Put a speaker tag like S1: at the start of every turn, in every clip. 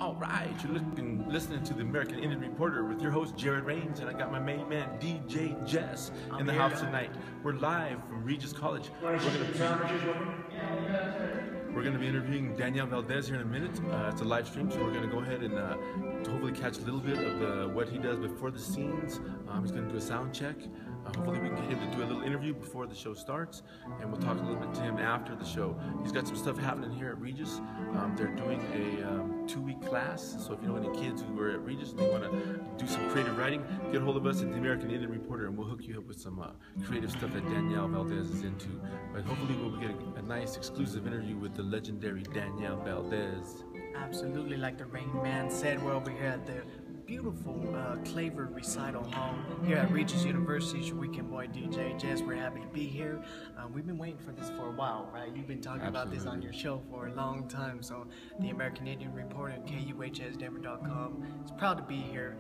S1: All right, you're listening to the American Indian Reporter with your host Jared Rains, and I got my main man DJ Jess in the house tonight. We're live from Regis College. We're going to be interviewing Danielle Valdez here in a minute. It's a live stream, so we're going to go ahead and hopefully catch a little bit of what he does before the scenes. He's going to do a sound check. Hopefully we can get him to do a little interview before the show starts, and we'll talk a little bit to him after the show. He's got some stuff happening here at Regis. They're doing a 2-week class, so if you know any kids who are at Regis and they want to do some creative writing, get a hold of us at the American Indian Reporter, and we'll hook you up with some creative stuff that Danielle Valdez is into. But hopefully we'll get a nice exclusive interview with the legendary Danielle Valdez.
S2: Absolutely, like the Rain Man said, we're over here at the beautiful Claver Recital Hall here at Regis University. It's your weekend boy DJ Jess. We're happy to be here. We've been waiting for this for a while, right? You've been talking about this on your show for a long time. So the American Indian Reporter, KUHSdenver.com, is proud to be here.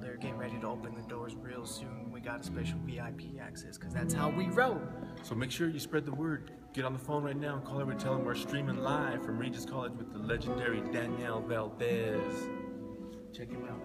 S2: They're getting ready to open the doors real soon. We got a special VIP access because that's how we roll.
S1: So make sure you spread the word. Get on the phone right now and call everyone, tell them we're streaming live from Regis College with the legendary Danielle Valdez. Check him out.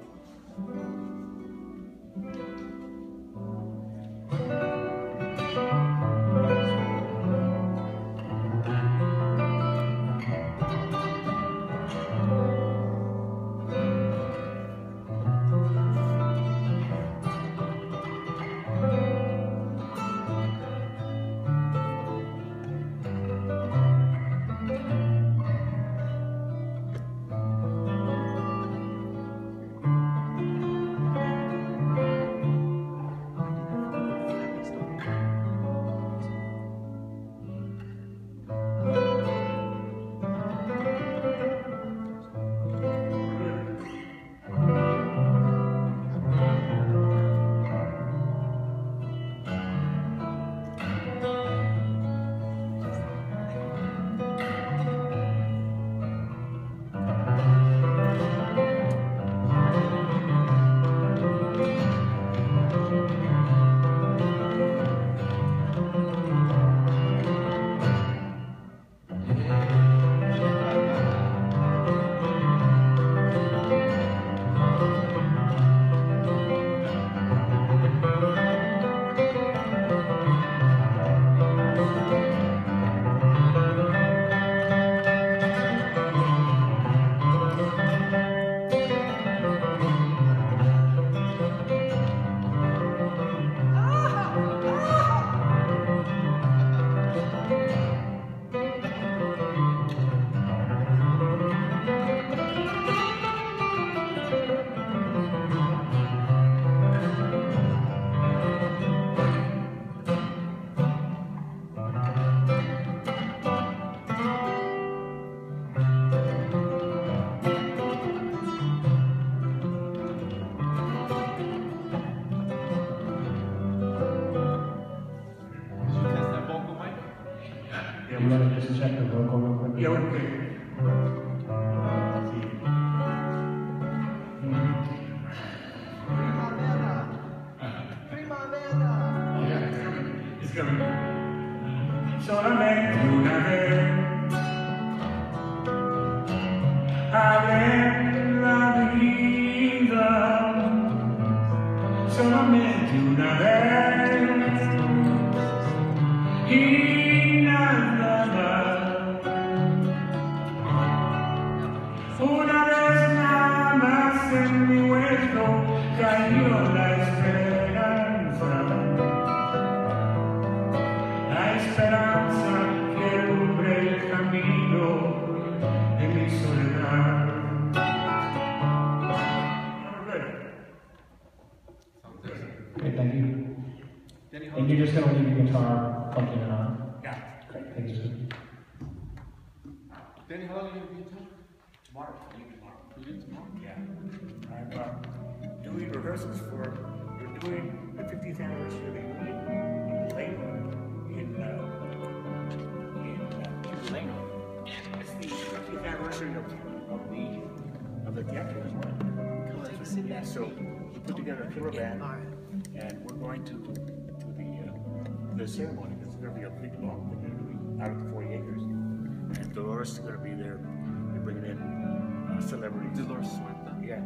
S3: You want to just check the vocal real quick?
S4: Yeah, we're yeah, it's coming. Solamente una vez haberla vida, solamente una vez y nada más. Una vez nada más en mi hueso cayó la esperanza que alumbra el camino de mi soledad.
S3: Okay, thank you. And you're just going to leave your guitar plugged in and on?
S4: Yeah.
S3: Great, thank you, sir.
S1: Danny, how long are you going to be in town?
S4: Tomorrow. I leave tomorrow.
S1: You leave tomorrow?
S4: Yeah. I'm doing rehearsals we're doing the 50th anniversary of the Union in Leno. Leno. It's the 50th anniversary of the theater as well. Yeah, so we put together a tour band, and we're going to the ceremony. It's going to be a big long thing. They're going to be out of the 40 acres, and Dolores is going to be there. They're bringing in celebrities.
S1: Dolores Huerta.
S4: Yeah.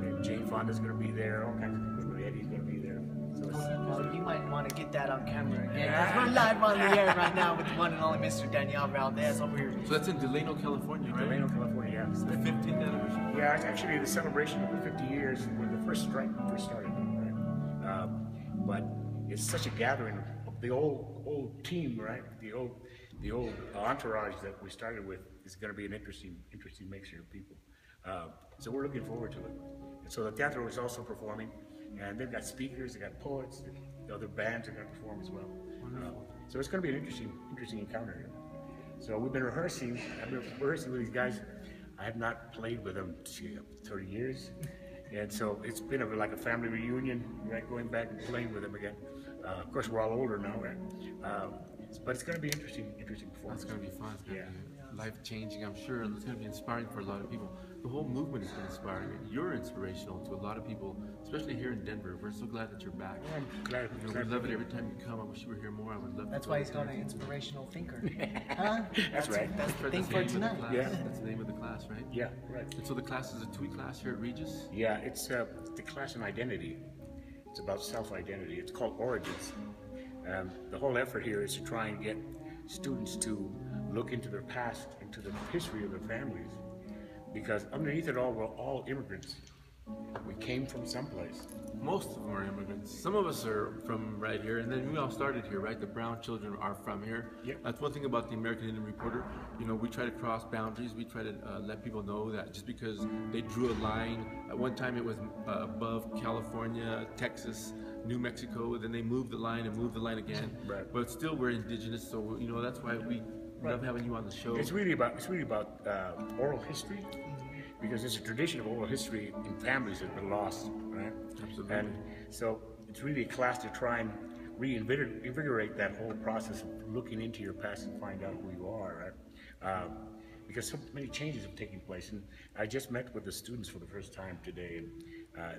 S4: And Jane Fonda's going to be there. All kinds of people. Eddie's going to be there. So
S2: Well, you might want to get that on camera again. As we're live on the air right now with the one and only Mr. Daniel Valdez over here.
S1: So that's in Delano, California, right?
S4: Delano, California, yeah.
S1: It's the 15th anniversary.
S4: Yeah, it's actually the celebration of the 50 years when the first strike first started. Right? But it's such a gathering of the old team, right? The old entourage that we started with is going to be an interesting mixture of people. So we're looking forward to it. And so the theater is also performing, and they've got speakers, they've got poets, the other bands are going to perform as well. So it's going to be an interesting encounter here. So we've been rehearsing. I've been rehearsing with these guys. I have not played with them 30 years. And so it's been like a family reunion, right? Going back and playing with them again. Of course, we're all older now, right? But it's going to be interesting performance.
S1: It's going to be fun. It's going to be life-changing, I'm sure. It's going to be inspiring for a lot of people. The whole movement has been inspiring. You're inspirational to a lot of people, especially here in Denver. We're so glad that you're back.
S4: I'm glad.
S1: We love it every time you come. I wish you were here more. I would love.
S2: That's why he's called an inspirational thinker. Huh?
S4: That's right.
S2: That's the thing for tonight.
S4: Yeah.
S1: That's the name of the class, right?
S4: Yeah, right.
S1: And so the class is a two-week class here at Regis?
S4: Yeah, it's the class in identity. It's about self-identity. It's called Origins. The whole effort here is to try and get students to look into their past, into the history of their families. Because underneath it all, we're all immigrants. We came from someplace.
S1: Most of them are immigrants. Some of us are from right here, and then we all started here, right? The Brown children are from here.
S4: Yep.
S1: That's one thing about the American Indian Reporter. You know, we try to cross boundaries. We try to let people know that just because they drew a line, at one time it was above California, Texas, New Mexico, then they moved the line and moved the line again.
S4: Right.
S1: But still, we're indigenous, so you know that's why we love having you on the show.
S4: It's really about oral history, because there's a tradition of oral history in families that have been lost, right?
S1: Absolutely.
S4: And so it's really a class to try and reinvigorate that whole process of looking into your past and find out who you are, right? Because so many changes have taken place, and I just met with the students for the first time today, and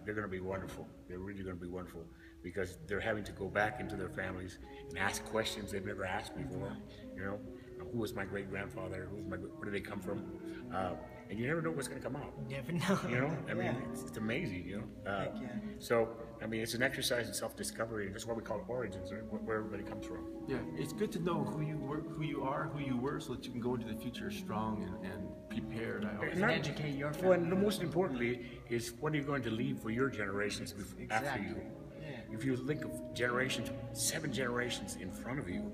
S4: they're going to be wonderful. They're really going to be wonderful because they're having to go back into their families and ask questions they've never asked before. You know, who was my great grandfather? Where did they come from? And you never know what's going to come out.
S2: You never know.
S4: You know, I mean, it's amazing. You know, so I mean, it's an exercise in self-discovery. That's why we call it Origins, right? Where everybody comes from.
S1: Yeah, it's good to know who you were, so that you can go into the future strong and prepared. I always
S2: And educate your family.
S4: Well, and most importantly is what are you going to leave for your generations after you?
S2: Yeah.
S4: If you think of generations, 7 generations in front of you,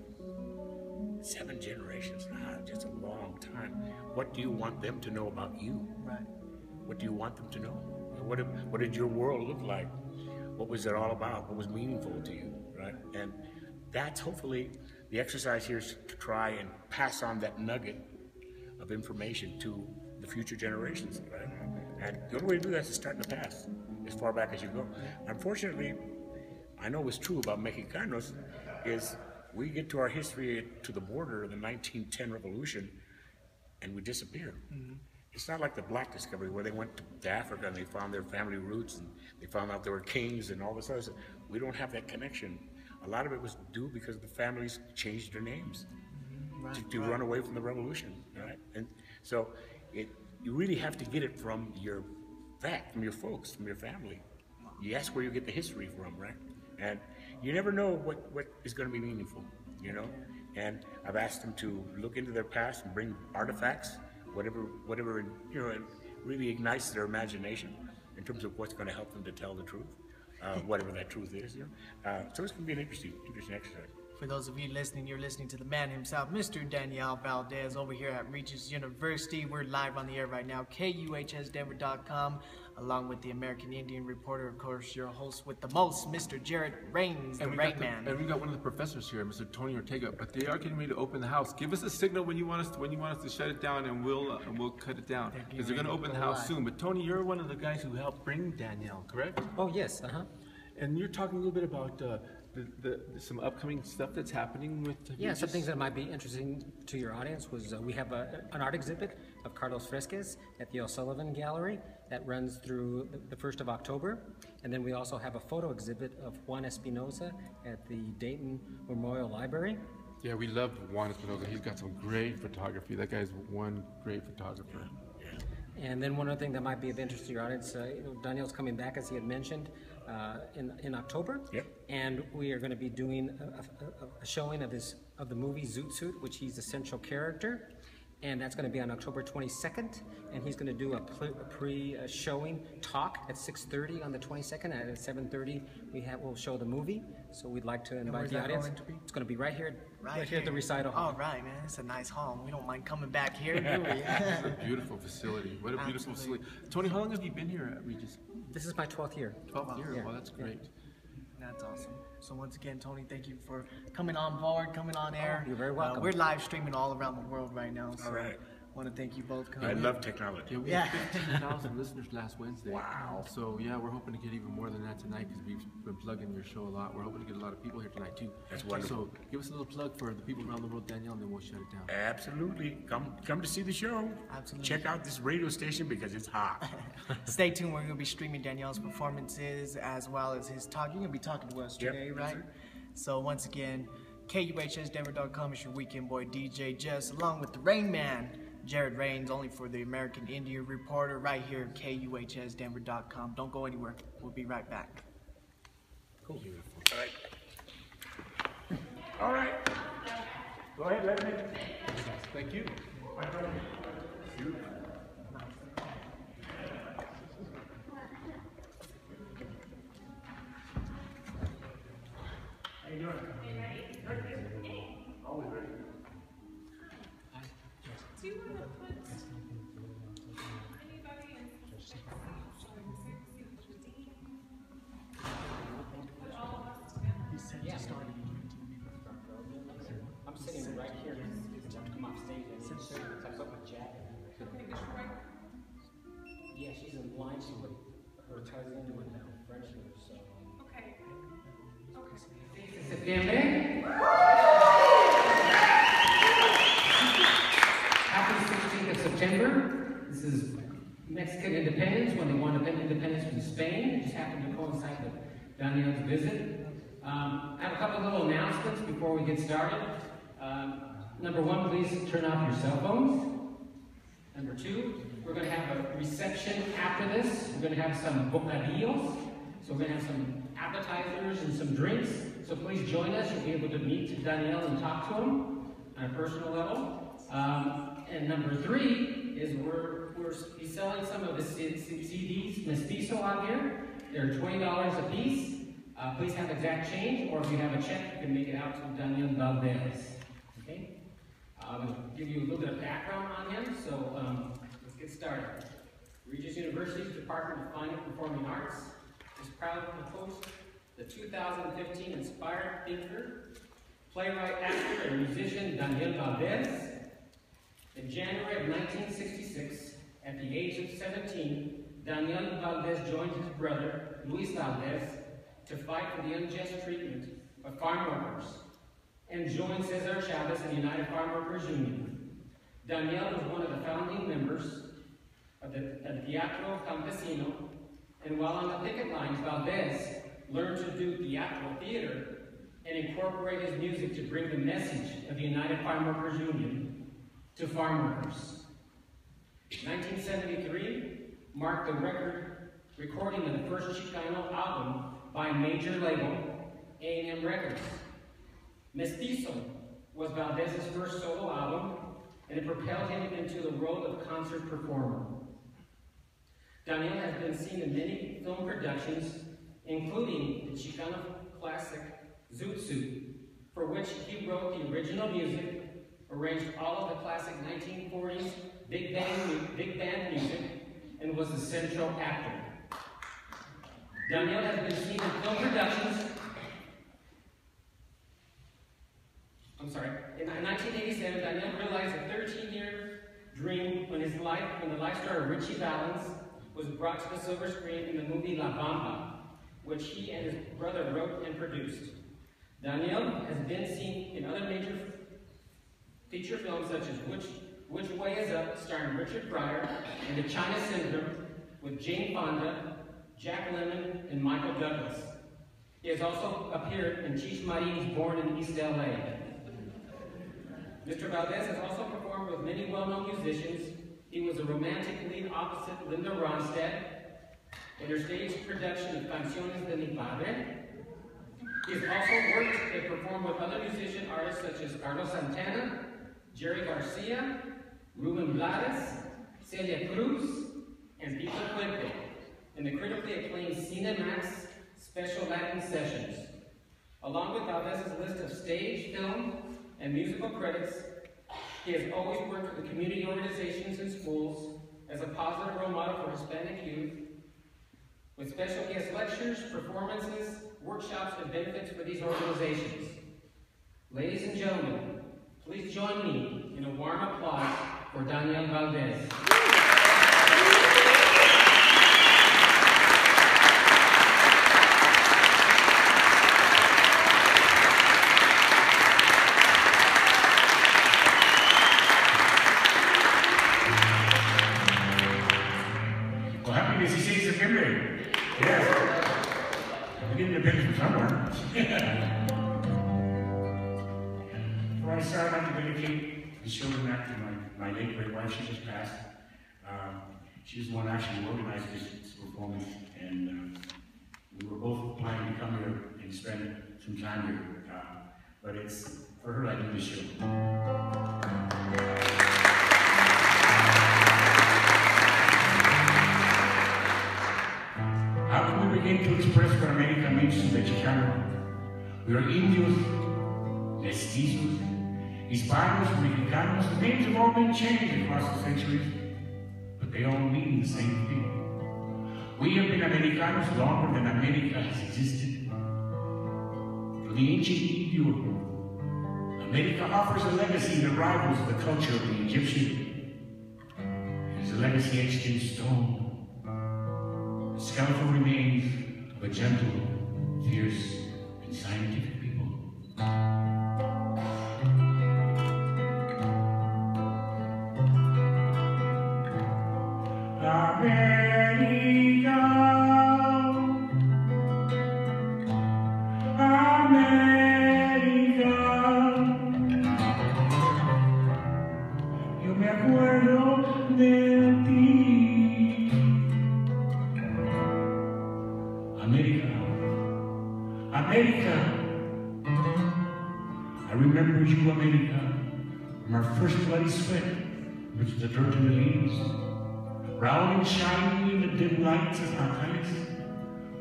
S4: 7 generations, just a long time. What do you want them to know about you?
S2: Right.
S4: What do you want them to know? What did your world look like? What was it all about? What was meaningful to you, right? And that's hopefully the exercise here is to try and pass on that nugget of information to the future generations, right? And the only way to do that is to start in the past, as far back as you go. Unfortunately, I know what's true about Mexicanos is we get to our history to the border of the 1910 revolution and we disappear. It's not like the black discovery where they went to Africa and they found their family roots and they found out there were kings and all this other stuff. We don't have that connection. A lot of it was due because the families changed their names to run away from the revolution, right? And so you really have to get it from your folks, from your family. You ask where you get the history from, right? And you never know what is going to be meaningful, you know? And I've asked them to look into their past and bring artifacts, whatever you know, it really ignites their imagination in terms of what's going to help them to tell the truth, whatever that truth is, you know? So it's going to be an interesting exercise.
S2: For those of you listening, you're listening to the man himself, Mr. Daniel Valdez, over here at Regis University. We're live on the air right now, KUHSdenver.com, along with the American Indian Reporter, of course, your host with the most, Mr. Jared Rains, the Rain Man.
S1: And we got one of the professors here, Mr. Tony Ortega. But they are getting ready to open the house. Give us a signal when you want us to shut it down, and we'll cut it down because they're going to open the house soon. But Tony, you're one of the guys who helped bring Danielle, correct?
S5: Oh yes,
S1: And you're talking a little bit about some upcoming stuff that's happening with.
S5: Yeah, some things that might be interesting to your audience was we have an art exhibit of Carlos Fresquez at the O'Sullivan Gallery that runs through the 1st of October. And then we also have a photo exhibit of Juan Espinosa at the Dayton Memorial Library.
S1: Yeah, we love Juan Espinosa. He's got some great photography. That guy's one great photographer.
S5: And then one other thing that might be of interest to your audience, Daniel's coming back, as he had mentioned, in October.
S4: Yep.
S5: And we are going to be doing a showing of the movie Zoot Suit, which he's the central character. And that's going to be on October 22nd. And he's going to do a pre-showing talk at 6:30 on the 22nd. And at 7:30, we'll show the movie. So we'd like to invite the audience. It's going to be right here at the recital hall.
S2: All right, man. It's a nice hall. We don't mind coming back here, do we?
S1: It's a beautiful facility. What a beautiful facility. Tony, how long have you been here at Regis?
S5: This is my 12th year.
S1: 12th year?
S5: Yeah.
S1: Well, that's great.
S2: That's awesome. So once again, Tony, thank you for coming on board, coming on air.
S5: You're very welcome.
S2: We're live streaming all around the world right now. So
S4: All right.
S2: I want to thank you both.
S4: I love technology.
S1: Yeah, we
S2: Yeah.
S1: had 15,000 listeners last Wednesday.
S4: Wow.
S1: So yeah, we're hoping to get even more than that tonight because we've been plugging your show a lot. We're hoping to get a lot of people here tonight too.
S4: That's wonderful.
S1: So give us a little plug for the people around the world, Danielle, and then we'll shut it down.
S4: Absolutely. Come to see the show.
S2: Absolutely.
S4: Check out this radio station because it's hot.
S2: Stay tuned. We're going to be streaming Danielle's performances as well as his talk. You're going to be talking to us
S4: Yep.
S2: today,
S4: Yes,
S2: right?
S4: sir.
S2: So once again, KUHSdenver.com is your weekend boy DJ Jess, along with the Rain Man, Jared Rains, only for the American Indian Reporter, right here at KUHSdenver.com. Don't go anywhere. We'll be right back.
S1: Cool. Beautiful.
S4: All right. All right. Go ahead, let me.
S1: Thank you.
S4: How you doing? Always ready.
S6: Do you want to put anybody in? Put all of us together?
S2: He said to start
S5: I'm sitting right here. I come off stage and I put my jacket.
S6: Okay, is she right?
S5: Yeah, she's in line. Her cousin went down in front of her, so.
S6: Okay. Okay.
S7: September. Happy 16th of September. This is Mexican independence, when they won independence from Spain. It just happened to coincide with Daniel's visit. I have a couple of little announcements before we get started. Number one, please turn off your cell phones. Number two, we're going to have a reception after this. We're going to have some bocadillos. So we're going to have some appetizers and some drinks. So please join us. You'll be able to meet Daniel and talk to him on a personal level. And number three is we're selling some of the CDs Mestizo out here. They're $20 a piece. Please have exact change, or if you have a check, you can make it out to Daniel Valdez. Okay? I'm going to give you a little bit of background on him, so let's get started. Regis University's Department of Fine and Performing Arts is proud to host the 2015 Inspired Thinker, Playwright, Actor, and Musician Daniel Valdez. In January of 1966, at the age of 17, Daniel Valdez joined his brother, Luis Valdez, to fight for the unjust treatment of farm workers, and joined Cesar Chavez and the United Farm Workers Union. Daniel was one of the founding members of the Teatro Campesino, and while on the picket lines, Valdez learned to do theater and incorporate his music to bring the message of the United Farm Workers Union to farm workers. 1973 marked the recording of the first Chicano album by a major label, A&M Records. Mestizo was Valdez's first solo album, and it propelled him into the role of concert performer. Daniel has been seen in many film productions, including the Chicano classic Zoot Suit, for which he wrote the original music, arranged all of the classic 1940s big band music, and was the central actor. Daniel has been seen in film productions. In 1987, Daniel realized a 13-year dream when the life star of Richie Valens was brought to the silver screen in the movie La Bamba, which he and his brother wrote and produced. Daniel has been seen in other major feature films such as Which Way Is Up, starring Richard Pryor, and The China Syndrome with Jane Fonda, Jack Lemmon, and Michael Douglas. He has also appeared in Cheech Marin's Born in East LA. Mr. Valdez has also performed with many well-known musicians. He was a romantic lead opposite Linda Ronstadt in her stage production of Canciones de mi Padre. He has also worked and performed with other musician artists such as Carlos Santana, Jerry Garcia, Ruben Blades, Celia Cruz, and Vito Puente in the critically acclaimed Cinemax Special Latin Sessions. Along with Valdez's list of stage, film, and musical credits, he has always worked with the community organizations and schools as a positive role model for Hispanic youth, with special guest lectures, performances, workshops, and benefits for these organizations. Ladies and gentlemen, please join me in a warm applause for Daniel Valdez.
S4: Well, happy 16th September. Yes. We're getting the picture from somewhere. Before I start, I'd like to dedicate the show tonight to my late great wife. She just passed. She was the one actually organized this performance, and we were both planning to come here and spend some time here. But it's for her I do this show. How can we begin to express what America means to the Chicano? We are Indios, Mestizos, Hispanos, Mexicanos. The names have all been changed across the centuries, but they all mean the same thing. We have been Americanos longer than America has existed. For the ancient Indio, America offers a legacy that rivals the culture of the Egyptian. It is a legacy etched in stone. The skeletal remains of a gentle, fierce, and scientific people. America, America, yo me acuerdo de ti. America, America, I remember you, America, from our first bloody sweat, which is the dirt in the leaves, round and shiny in the dim lights of our palace,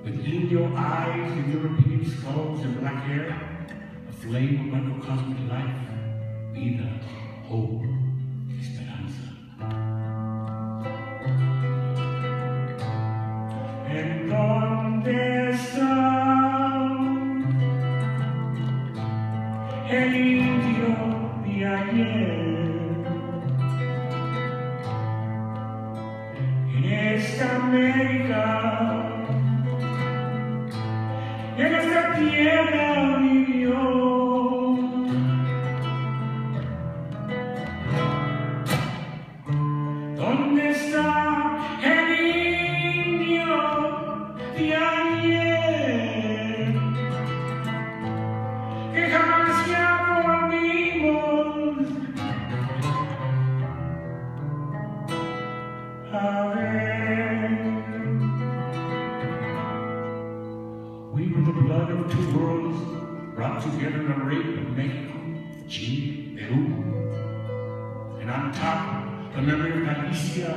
S4: with Indio eyes and European skulls and black hair, a flame of microcosmic life, vida, hope, esperanza. ¿En dónde está el indio de ayer? En esta América, en esta tierra vivió. ¿Dónde está el indio de ayer? Que jamás ya volvimos a ver. We were the blood of two worlds brought together in a rape of Mexico, Chile, Peru. And on top, the memory of Galicia,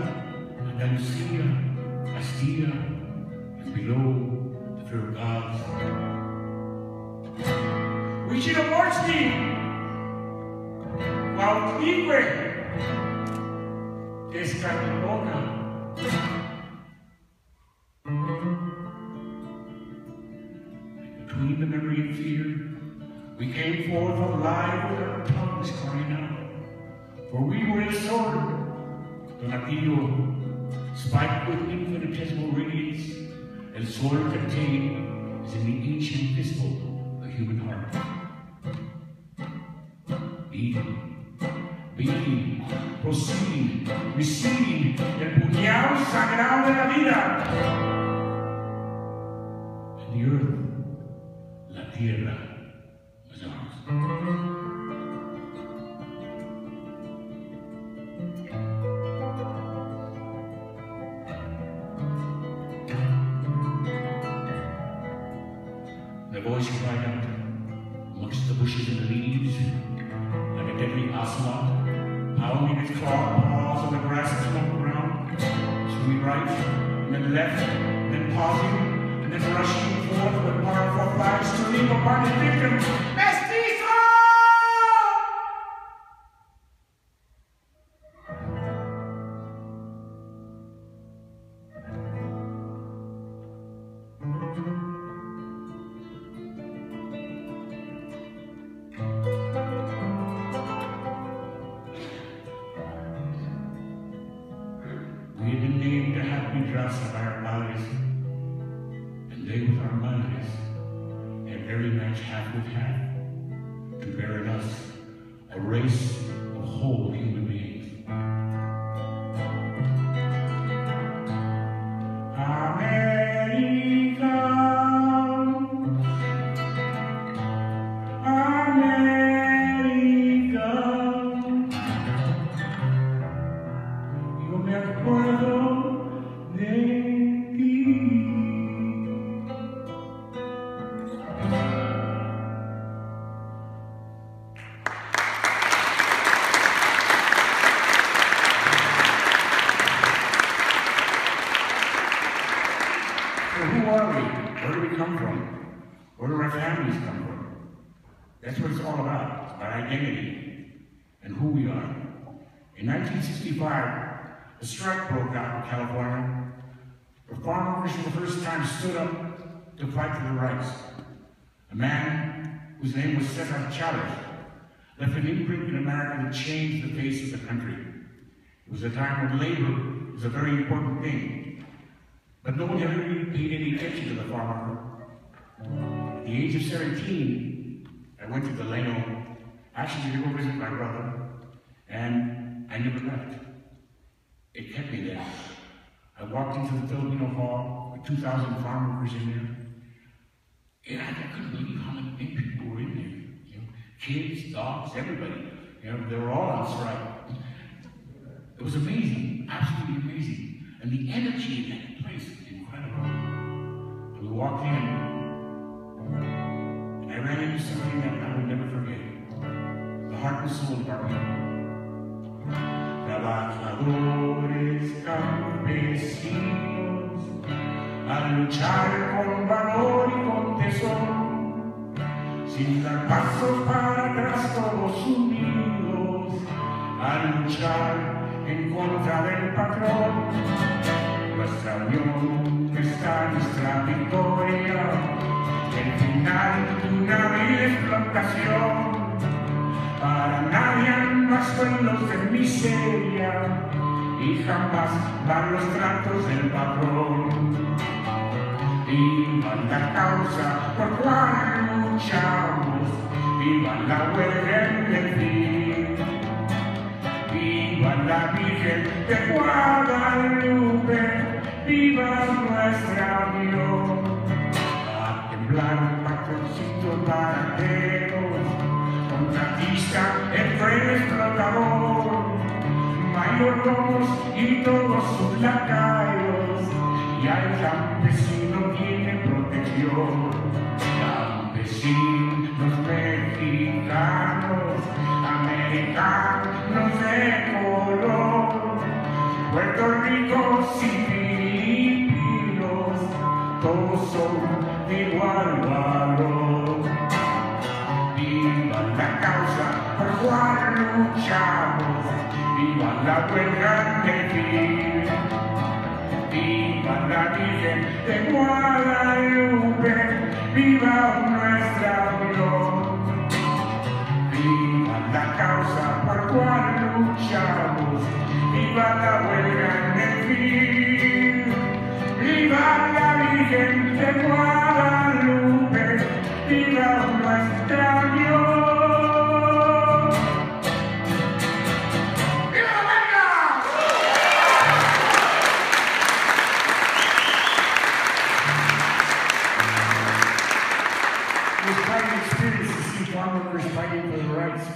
S4: Andalusia, Castilla, and below, the fear of gods. We should have watched him while Tigre Escandibona. Between the memory and fear, we came forth alive with our tongues crying out. For we were a sword, Donatillo, spiked with infinitesimal radiance, and sword contained is in the ancient fistful of human heart. Beating, proceeding, receiving, el puñal sagrado de la vida. And the earth, la tierra, was ours. bushes and the leaves, like a deadly ocelot, pounding its clawed paws on the grass and smoke ground, swinging right, and then left, and then pausing, and then rushing forth with powerful flags to leap upon his victim. Mestizo! We had been named a happy raza by our padres, and they with our madres, and every match half with half, to bear in us a race of whole human beings. America, America, yo me acuerdo de ti. So who are we? Where do we come from? Where do our families come from? That's what it's all about. It's about identity and who we are. In 1965, a strike broke out in California, where farm workers for the first time stood up to fight for their rights. A man whose name was Cesar Chavez left an imprint in America that changed the face of the country. It was a time when labor was a very important thing, but no one ever really paid any attention to the farm worker. At the age of 17, I went to Delano, actually to go visit my brother, and I never left. It kept me there. I walked into the Filipino Hall with 2,000 farm workers in there, and I couldn't believe how many people were in there. You know, kids, dogs, everybody. You know, they were all on strike. It was amazing, absolutely amazing, and the energy in that place was incredible. And we walked in, and I ran into something that I would never forget: the heart and soul of our people. Trabajadores campesinos, a luchar con valor y con tesón, sin dar pasos para atrás todos unidos, a luchar en contra del patrón. Nuestra unión está nuestra victoria, el final de una vil explotación. Para nadie más suelos de miseria y jamás van los tratos del patrón. Viva la causa por cual luchamos, viva la huelga en el fin. Viva la Virgen de Guadalupe, viva nuestra unión. A temblar patroncitos barateros, contratista, el rey explotador, mayordomos y todos sus lacayos, y al campesino tiene protección. Campesinos mexicanos, americanos de color, Puerto Rico y filipinos, todos son de igual valor. Viva la causa por cual luchamos, viva la huelga de fin. Viva la Virgen de Guadalupe, viva nuestra unión. Viva la causa por cual luchamos, viva la huelga de fin. Viva la Virgen de Guadalupe, viva nuestra unión. ¡Viva América! It was quite an experience to see farm workers fighting for their rights.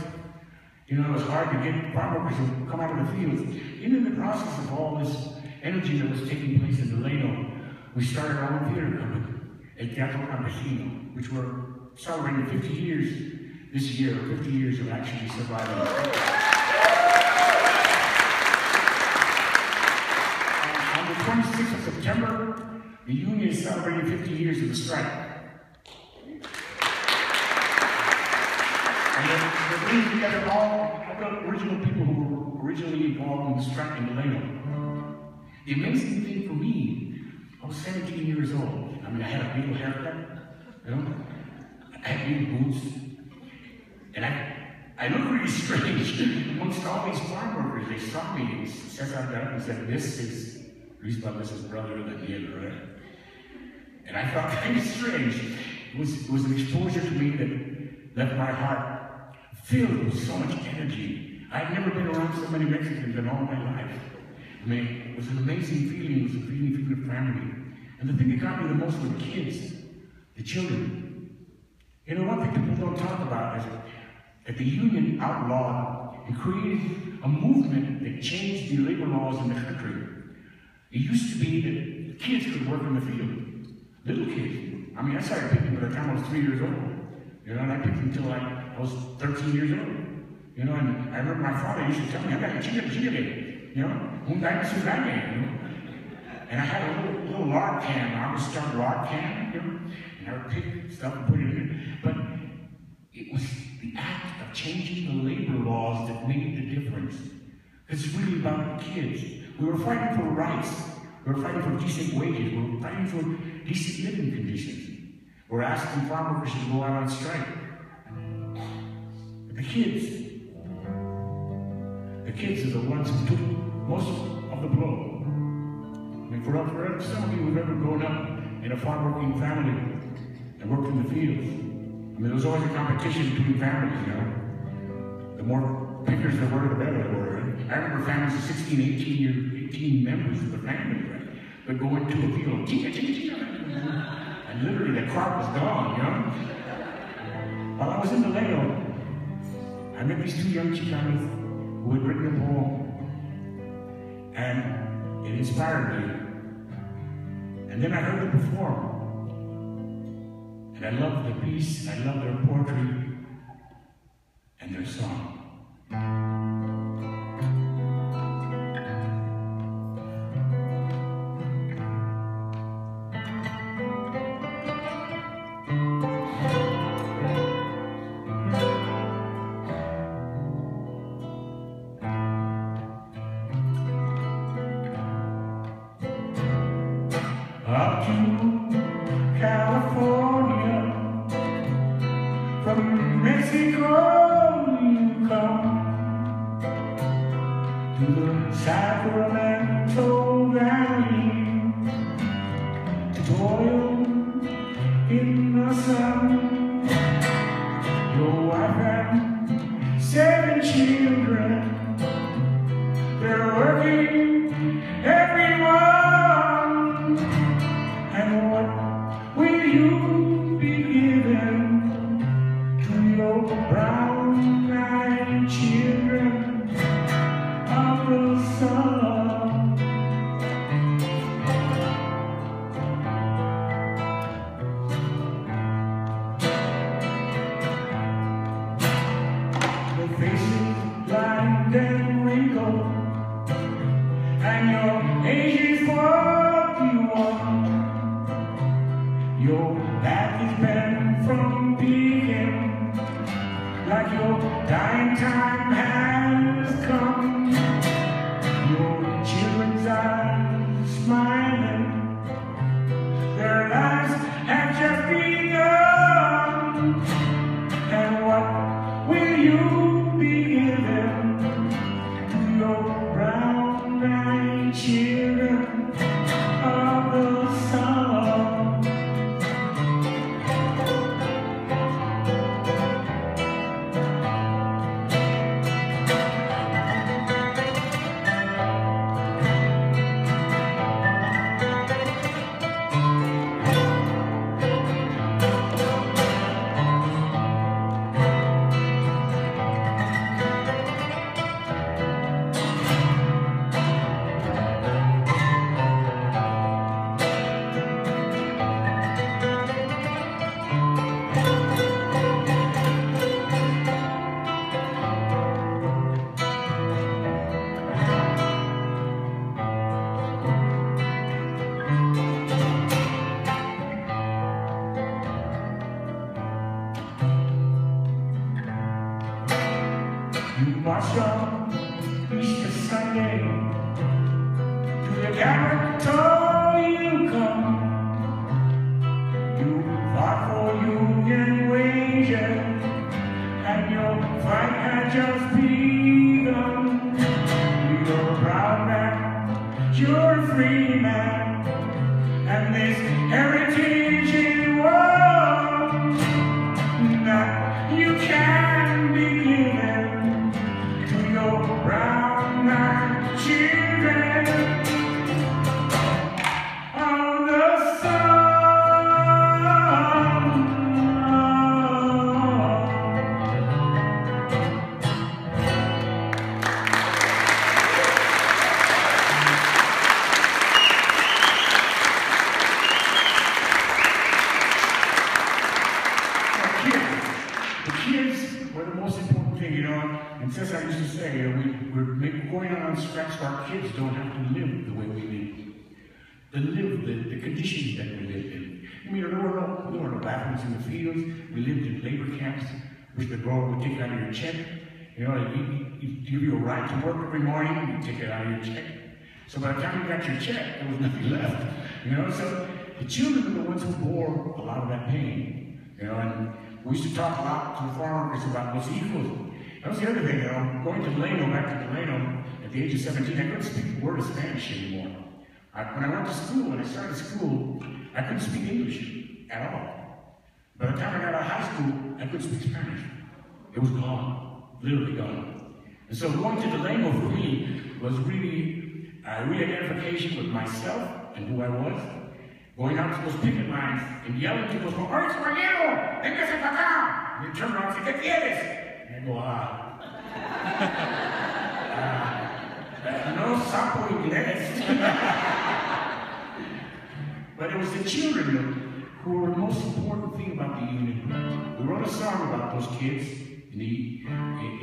S4: You know, it was hard to get farm workers to come out of the fields. And in the process of all this energy that was taking place in Delano, we started our own theater company, El Teatro Campesino, which we're celebrating 50 years this year, 50 years of actually surviving. On the 26th of September, the union is celebrating 50 years of the strike. And they're bringing together all of the original people who were originally involved in the strike in Vallejo. The amazing thing for me, I was 17 years old. I mean, I had a beautiful haircut, you know? I had beautiful boots. And I looked really strange amongst all these farm workers. They saw me and said and said, "This is Luis Valdez's brother, Daniel," right? And I felt kind of strange. It was an exposure to me that left my heart filled with so much energy. I've never been around so many Mexicans in all my life. I mean, it was an amazing feeling. It was a feeling of family. And the thing that got me the most were the kids, the children. You know, one thing people don't talk about is that the union outlawed and created a movement that changed the labor laws in the country. It used to be that kids could work in the field, little kids. I mean, I started picking by the time I was 3 years old. You know, and I picked until I was 13 years old. You know, and I remember my father used to tell me, "I got a chile, you know, un daño su daño," you know. And I had a little lard can, I would start lard can, you know, and I would pick stuff and put it in it. But it was the act of changing the labor laws that made the difference. It's really about the kids. We were fighting for rights. We were fighting for decent wages. We were fighting for decent living conditions. We were asking farm workers to go out on strike. But the kids are the ones who took most of the blow. I mean, for some of you who've ever grown up in a farm-working family and worked in the fields, I mean, there was always a competition between families, you know. The more pickers there were, the better they were. I remember families of 16, 18 members of the family, right? But go into a field, and literally the crop was gone, you know. While I was in Vallejo, I met these two young Chicanos who had written a poem, and it inspired me. And then I heard them perform. And I loved the piece, I loved their poetry, and their song. Up to California, from Mexico you come, to the Sacramento Valley, to toil in the sun. Your wife and 7 children, they're working everyone. And what will you be given to your brown-eyed children of the sun? Your faces lined and wrinkled, and your age is 41. Your back is bent from being like your dying time has come. Your children's eyes smiling, their lives have just begun. And what will you be given to your brown-eyed children of the sun?
S8: capital you come. You fought for union wages, and your fight had just begun. You're a proud man, you're a free man, and this heritage is one that you can be given to your brown man children of the sun. And since I used to say, we're going on stretch so our kids don't have to live the way we live, the conditions that we lived in. I mean, there were no bathrooms in the fields. We lived in labor camps, which the grower would take out of your check. You know, he'd give you a ride to work every morning, and you'd take it out of your check. So by the time you got your check, there was nothing left. You know, so the children are the ones who bore a lot of that pain. You know, and we used to talk a lot to the farmers about los hijos. That was the other thing, going to Delano, back to Delano, at the age of 17, I couldn't speak a word of Spanish anymore. When I went to school, when I started school, I couldn't speak English at all. By the time I got out of high school, I couldn't speak Spanish. It was gone, literally gone. And so going to Delano for me was really a re-identification with myself and who I was. Going out to those picket lines and yelling to those, ¡Oye, compañero! ¡Véngase para acá! And they turn around and say, ¿Qué quieres? And I go, no sapo inglés. But it was the children who were the most important thing about the union. We wrote a song about those kids in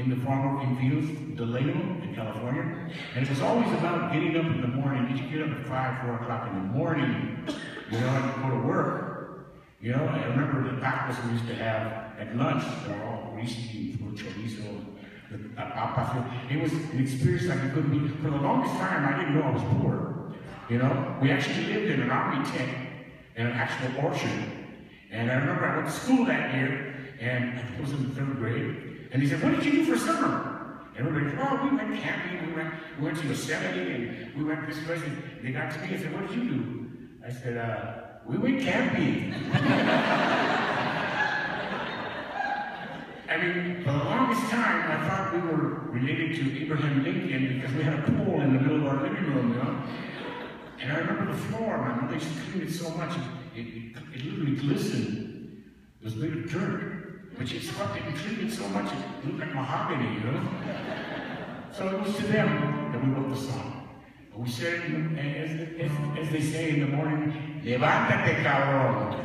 S8: the farm working fields, Delano, in California. And it was always about getting up in the morning. Did you get up at 5, 4 o'clock in the morning? You know, and go to work. You know, I remember the tacos we used to have at lunch. They were all greasy, full chorizo, papas. It was an experience like I couldn't be. For the longest time, I didn't know I was poor. You know, we actually lived in an army tent in an actual orchard. And I remember I went to school that year, and I was in the 3rd grade. And he said, "What did you do for summer?" And everybody said, "Oh, we went camping. We went to Yosemite, and we went this place." And they got to me and said, "What did you do?" I said, "We went camping." I mean, for the longest time, I thought we were related to Abraham Lincoln because we had a pool in the middle of our living room, you know? And I remember the floor, my mother used to clean it so much, it literally glistened. It was made of dirt. But she scrubbed it and cleaned it so much, it looked like mahogany, you know? So it was to them that we wrote the song. We said, as they say in the morning, "Levántate, cabrón."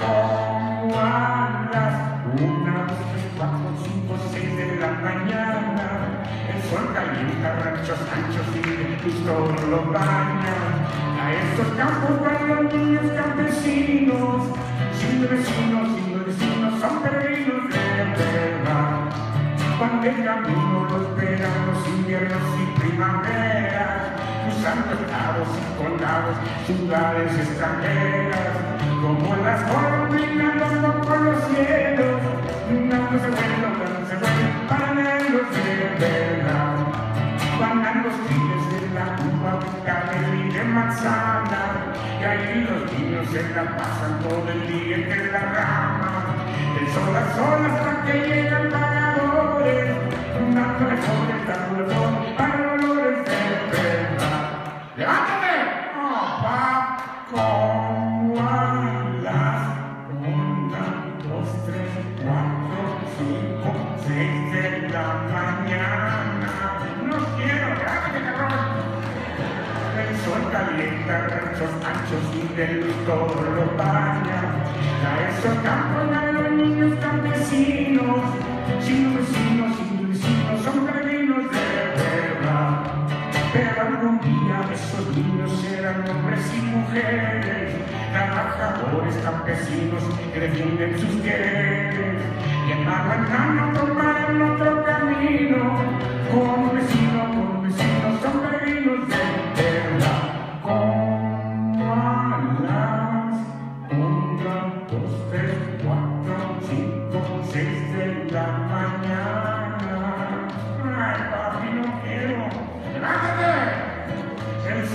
S8: Como a las 1, 2, 3, 4, 5, 6 de la mañana, el sol calienta ranchos anchos y de luz todos los baña. A estos campos van los niños campesinos, sin vecinos, son peregrinos de verdad. Van de camino los veranos, inviernos y primaveras, cruzando estados y condados, ciudades extranjeras, como las golondrinas volando por los cielos, dándose vuelo, paralelos de verdad. Van a los ríos de la uva, de y de manzana, y ahí los niños se la pasan todo el día entre las ramas, del sol a sol hasta que llegan pagadores, dándole flores, para dolores de verdad. ¡Levántate! ¡Oh, pa! Como a las 1, 2, 3, 4, 5, 6 de la mañana. No quiero, levántate, cabrón. El sol calienta ranchos anchos y de luz todo lo baña. A esos campos van los niños campesinos, sin vecinos, son peregrinos de verdad. Pero algún día esos niños serán hombres y mujeres, trabajadores campesinos que defienden sus quereres, y en mano en mano tomarán otro camino, con vecinos, son peregrinos de verdad.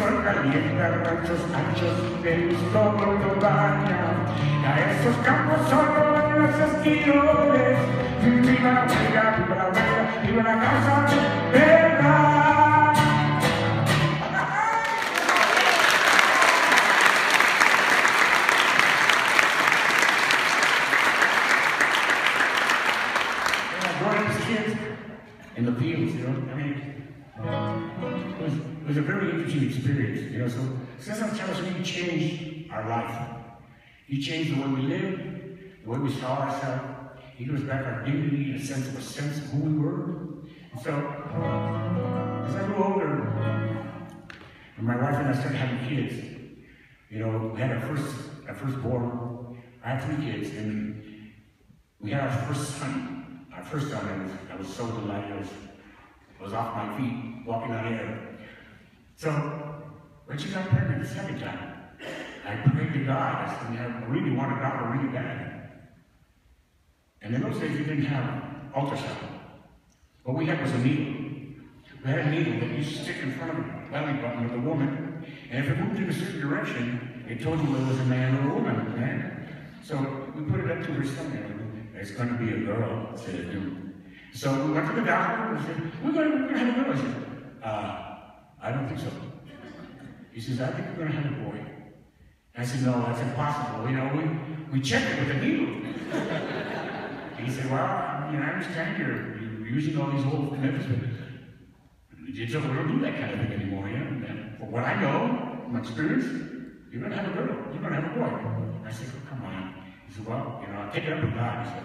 S8: sol calienta ranchos anchos de todo lo baña. A esos campos solo en los esquiroles. Viva la huelga, viva la huelga, viva la causa de verdad. Growing up as kids in the fields, you know, I mean, it was a very interesting experience, you know. So Cesar Chavez really changed our life. He changed the way we lived, the way we saw ourselves. He gives us back our dignity and a sense of who we were. And so, as I grew older, and my wife and I started having kids, you know, we had our firstborn. I have 3 kids, and we had our first son. Our first son, I was so delighted. I was off my feet, walking on air. So, when she got pregnant the second time, I prayed to God. I said, I really want a daughter really bad. And in those days, we didn't have ultrasound. What we had was a needle. We had a needle that you stick in front of the belly button of the woman, and if it moved in a certain direction, it told you whether it was a man or a woman, right? So we put it up to her stomach. It's going to be a girl, said it do. So we went to the doctor and said, we're going to have a girl. I said, I don't think so. He says, I think we're going to have a boy. I said, no, that's impossible. You know, we checked it with a needle. He said, well, you know, I understand you're using all these old methods, but we don't do that kind of thing anymore, yeah? And from what I know, from my experience, you're going to have a girl. You're going to have a boy. I said, oh, come on. He said, well, you know, I'll take it up with God, he said.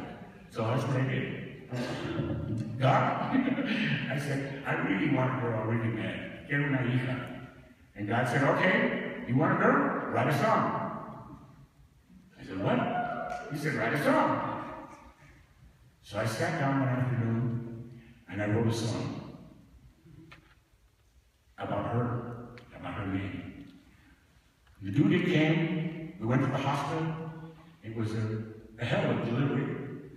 S8: So that's what I did. God, I said, I really want a girl, really bad. Quiero una hija. And God said, okay, you want a girl? Write a song. I said, what? He said, write a song. So I sat down one afternoon and I wrote a song about her name. The due date came, we went to the hospital. It was a hell of a delivery,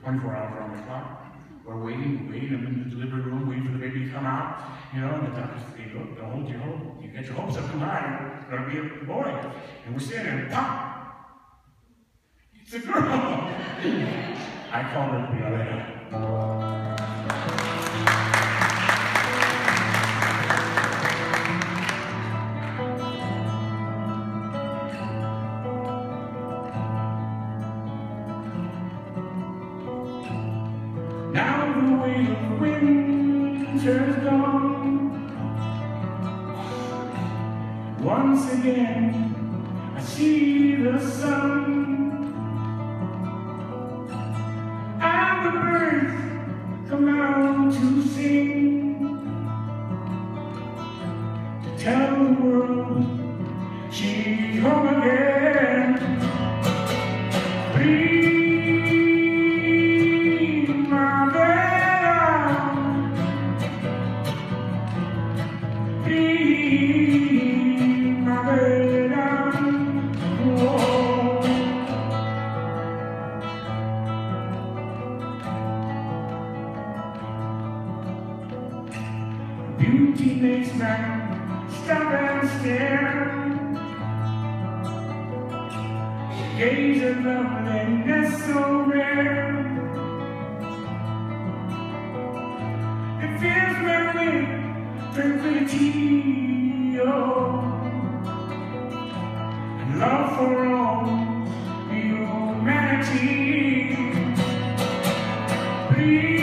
S8: 24 hours around the clock. We're waiting, I'm in the delivery room, waiting for the baby to come out, you know, and the doctor said, look, don't hold your hope. You get your hopes up too high, it's gonna be a boy. And we're sitting there, and pop! It's a girl! I called her Violeta. Now the way of winter's gone. Once again, I see the sun. And the birds come out to sing, to tell the world she's home again. Please, beauty makes man stop and stare, gaze at loveliness so rare. It fills me with tranquility, oh, and love for all humanity. Please,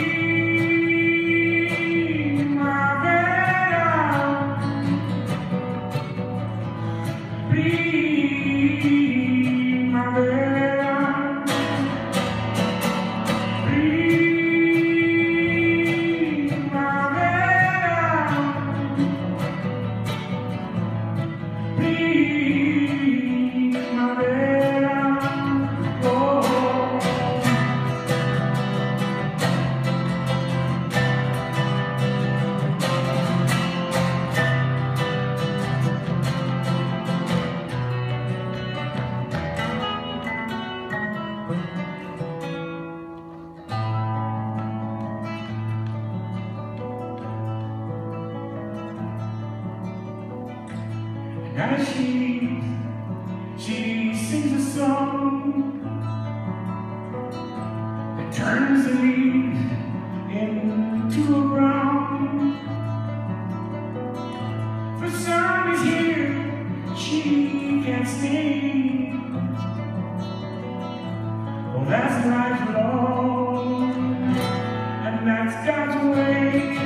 S8: as she sings a song that turns the leaves into a brown. The sun is here, she can't stay. Oh, that's life long, and that's God's way.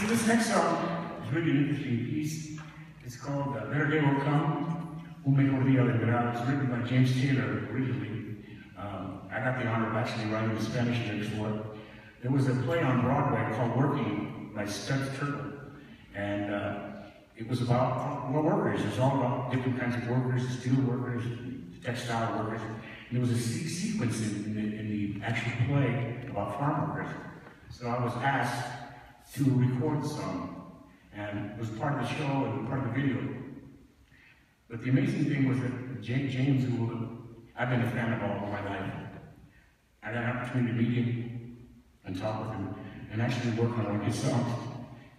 S8: This next song is really an interesting piece. It's called Better Day Will Come, Un Mejor Día Vendrá. It's written by James Taylor originally. I got the honor of actually writing the Spanish lyrics for it. There was a play on Broadway called Working by Studs Terkel. And it was about workers. It was all about different kinds of workers, steel workers, textile workers. And there was a sequence in the actual play about farm workers. So I was asked to record the song, and it was part of the show and part of the video. But the amazing thing was that James, who I've been a fan of all my life, I got an opportunity to meet him and talk with him and actually work on one of his songs.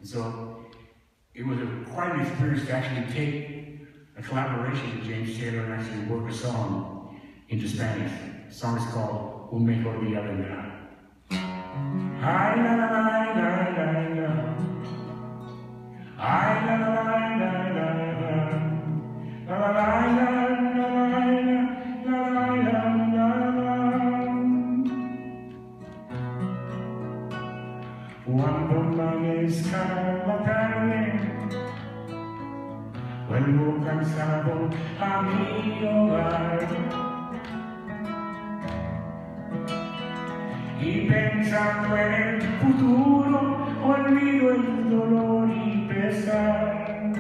S8: And so it was quite an experience to actually take a collaboration with James Taylor and actually work a song into Spanish. The song is called Un Mejor Día Vendrá. Ay, la, la, la, la, la, la. Ay, la, la, la, la, la, la. La, la, la, la, la, la, la. Cuando amanezca la tarde, vuelvo cansado a mi hogar. Y pensando en el futuro, olvido el dolor y pesar.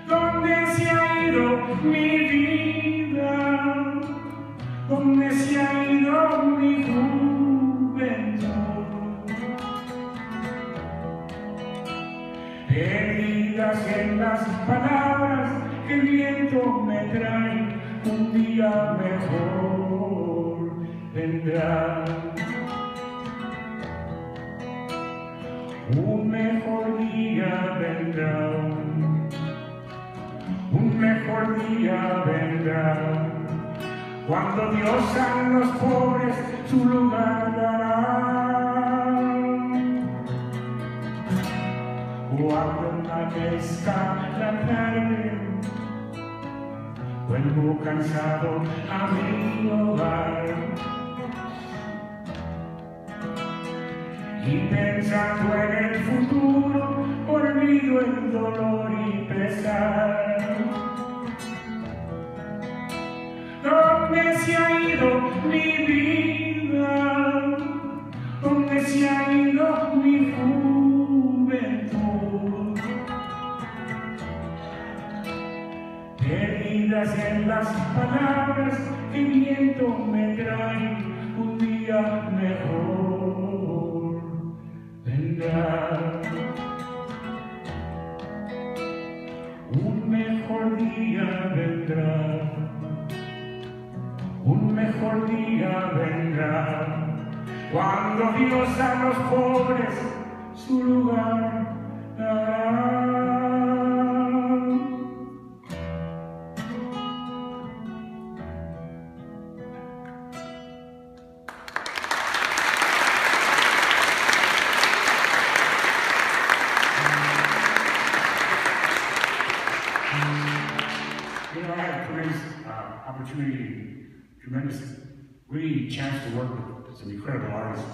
S8: ¿Dónde se ha ido mi vida? ¿Dónde se ha ido mi juventud? Perdidas en las palabras que el viento me trae, un día mejor vendrá. Un mejor día vendrá. Un mejor día vendrá. Cuando Dios a los pobres su lugar dará. Cuando amanezca la tarde, vuelvo cansado a mi hogar. Y pensando en el futuro, olvido el dolor y pesar. ¿Dónde se ha ido mi vida? ¿Dónde se ha ido mi juventud? Heridas en las palabras que el viento me trae, un día mejor vendrá. Un mejor día vendrá. Un mejor día vendrá. Cuando Dios a los pobres su lugar dará. You know, I had a tremendous opportunity, tremendous, really a chance to work with some incredible artists,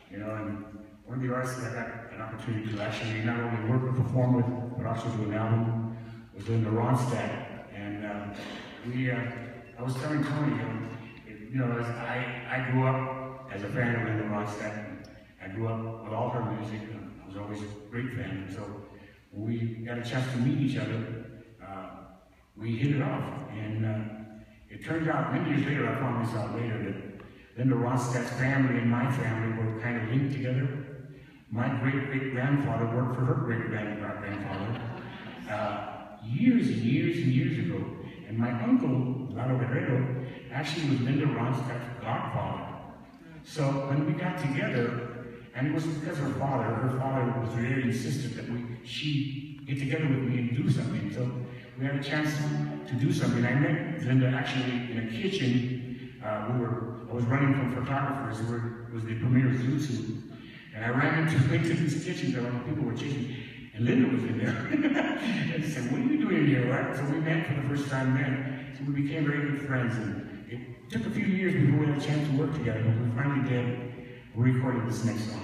S8: you know, and one of the artists that I got an opportunity to actually not only work and perform with, but also do an album, was Linda Ronstadt. And I was telling Tony, you know, as I grew up as a fan of Linda Ronstadt. I grew up with all her music. I was always a great fan. And so when we got a chance to meet each other, we hit it off. And it turned out, many years later, I found this out later, that Linda Ronstadt's family and my family were kind of linked together. My great-great-grandfather worked for her great-grandfather years and years and years ago. And my uncle, Lalo Guerrero, actually was Linda Ronstadt's godfather. So when we got together, and it was because her father was very insistent that she get together with me and do something. So we had a chance to do something. I met Linda actually in a kitchen. I was running from photographers. It was the premiere of Zuzu. And I ran into this kitchen where people were chasing me. And Linda was in there. And she said, "What are you doing here?" Right? So we met for the first time then. So we became very good friends. And it took a few years before we had a chance to work together, but we finally did. We're recording this next song.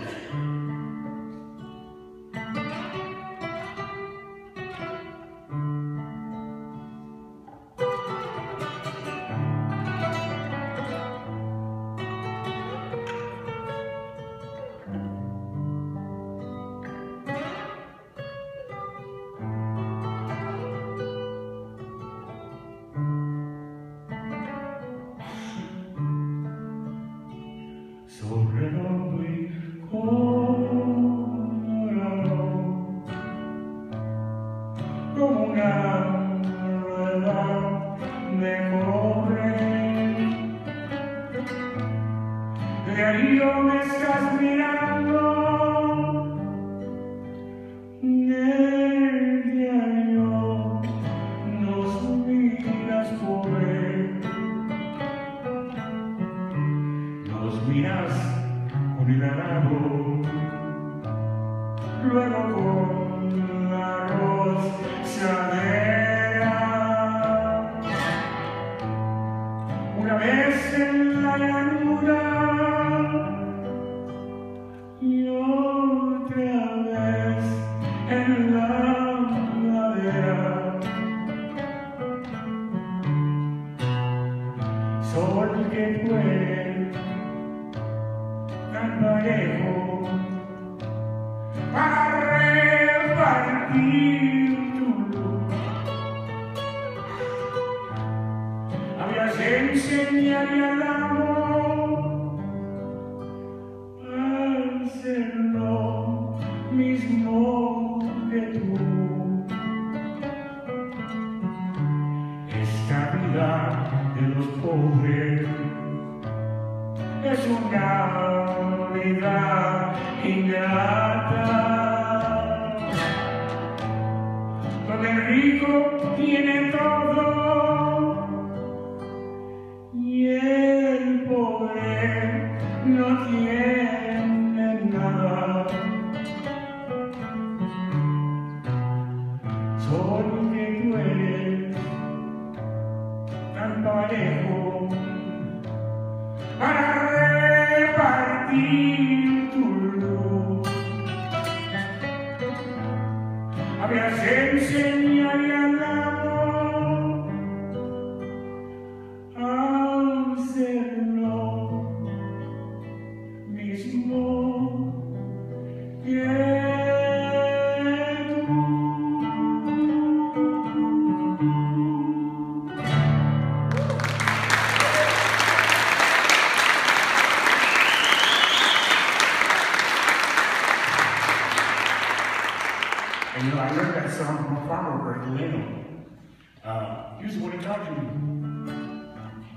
S8: Here's what he talked to me.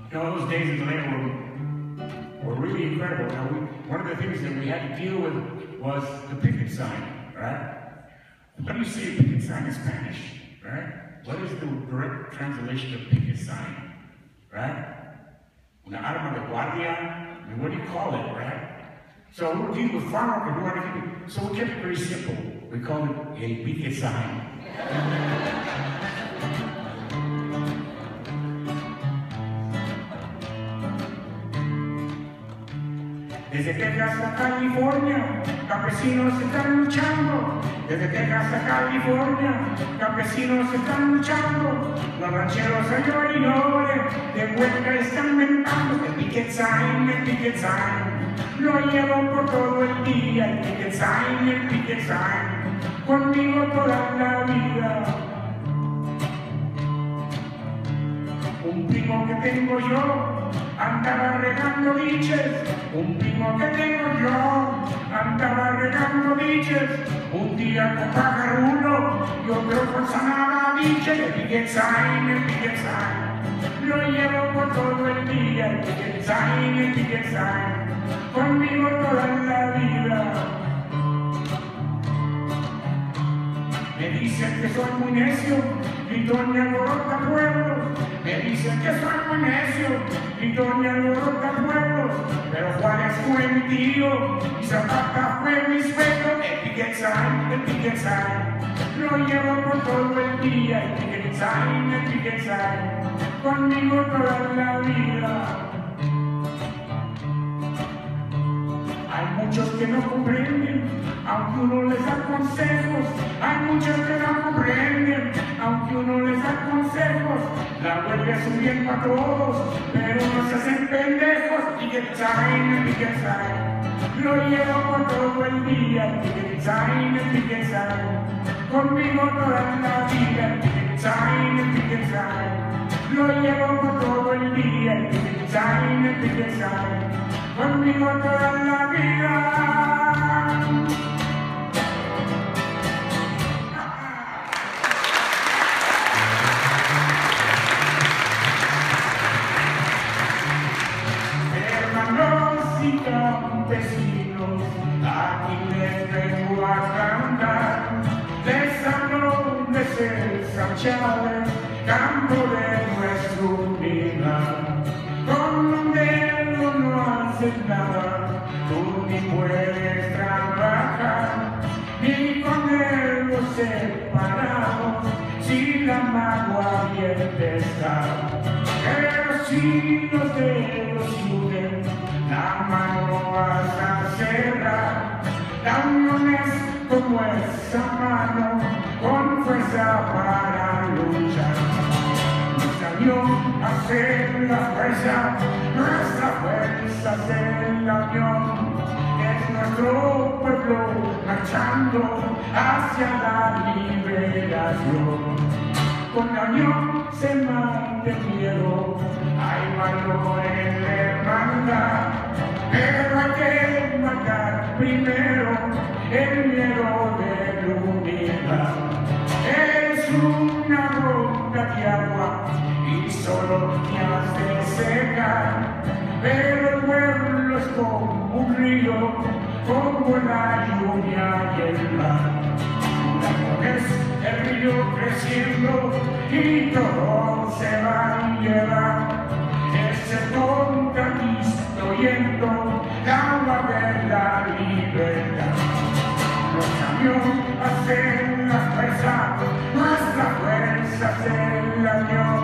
S8: You know, those days in Atlanta were really incredible. Now, one of the things that we had to deal with was the picket sign, right? What do you say picket sign in Spanish, right? What is the direct translation of picket sign, right? Una arma de guardia, I mean, what do you call it, right? So we were dealing with farm workers, so we kept it very simple. We called it a picket sign. Desde Texas a California, campesinos están luchando. Desde Texas a California, campesinos están luchando. Los rancheros a llore y llore, de vuelta están mentando. El picket sign, lo llevo por todo el día. El picket sign, conmigo toda la vida. Un primo que tengo yo andaba regando biches. Un primo que tengo yo andaba regando biches. Un día con pajarulo y otro con sanadabiches. El picket sign, lo llevo por todo el día. El picket sign, conmigo toda la vida. Me dicen que soy muy necio, grito mi alborota pueblos. Me dicen que soy muy necio, grito mi alborota pueblos. Pero Juárez fue mi tío y Zapata fue mi suegro. El picket sign, lo llevo por todo el día. El picket sign, conmigo toda la vida. Hay muchos que no comprenden, aunque uno les da consejos. Hay muchos que no comprenden, aunque uno les da consejos. La huelga es un bien para todos, pero no se hacen pendejos. Picket sign, lo llevo por todo el día. Picket sign, conmigo toda la vida. Picket sign, lo llevo por todo el día. Picket sign, conmigo toda la vida. Hermanos y campesinos, aquí les vengo a cantar. Les hablo de César Chávez, campo de nuestra unidad. Con un dedo no haces nada, tú ni puedes trabajar, ni con dedos separados, si la mano abierta está. Pero si los dedos unen, la mano vas a cerrar. La unión es como esa mano, con fuerza para luchar. Nuestra unión hace la fuerza, nuestra fuerza hace la unión. Es nuestro pueblo marchando hacia la liberación. Con la unión se mata el miedo, hay valor en la hermandad, pero hay que matar primero el miedo de la unidad. Es una gota de agua y solo te hace secar, pero el pueblo es como un río, como la lluvia y el mar. Es el río creciendo y todo se va a llevar. Ese conquistó yendo agua de la libertad. Nuestra unión hace la fuerza, nuestra fuerza hace la unión.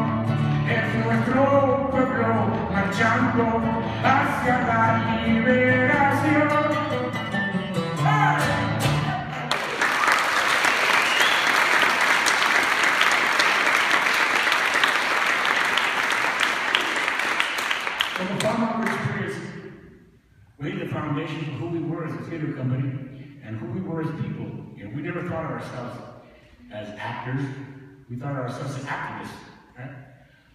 S8: Es nuestro pueblo marchando hacia la liberación. We laid the foundation for who we were as a theater company and who we were as people. You know, we never thought of ourselves as actors. We thought of ourselves as activists. Right?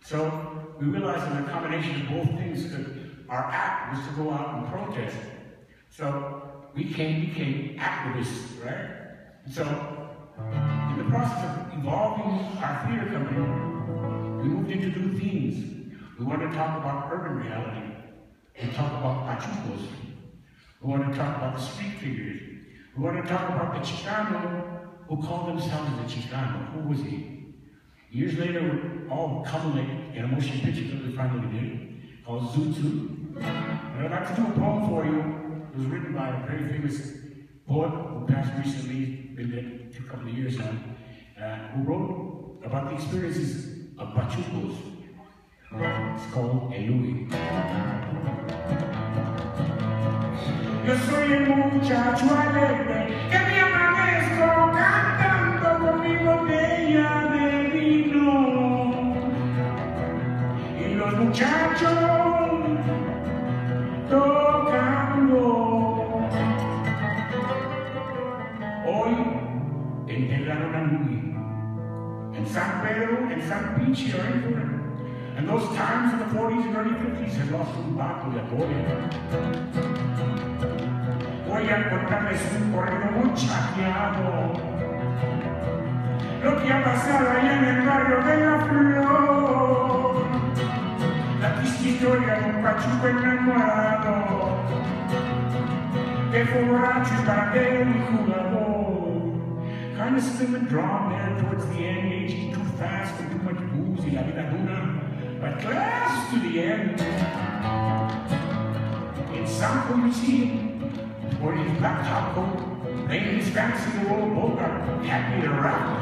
S8: So we realized that a combination of both things, our act was to go out and protest. So we became activists, right? And so in the process of evolving our theater company, we moved into new themes. We wanted to talk about urban reality. We talk about pachucos. We want to talk about the street figures. We want to talk about the Chicano who called themselves the Chicano. Who was he? Years later, we all culminate in a motion picture that we finally did called Zutu. And I'd like to do a poem for you. It was written by a very famous poet who passed recently, been dead for a couple of years now, who wrote about the experiences of pachucos. It's called Elui. Yo soy el muchacho alegre que me amanezco cantando con mi botella de vino. Y los muchachos tocando. Hoy enterraron a Louis en San Pedro, en San Pinchi, or and those times in the 40s and early 50s had lost un vato de apoyo. Voy a contarles un corrido muy chateado. Lo que ha pasado allá en el barrio de La Flor. La triste historia de un pachuco enamorado. Que fue borracho y paradero y jugador. Kind of slim and drawn there towards the end, aging too fast with too much booze y la vida dura. But close to the end. In Samco Museum, wearing his black top coat, playing his fancy old Bogart, happy to rock.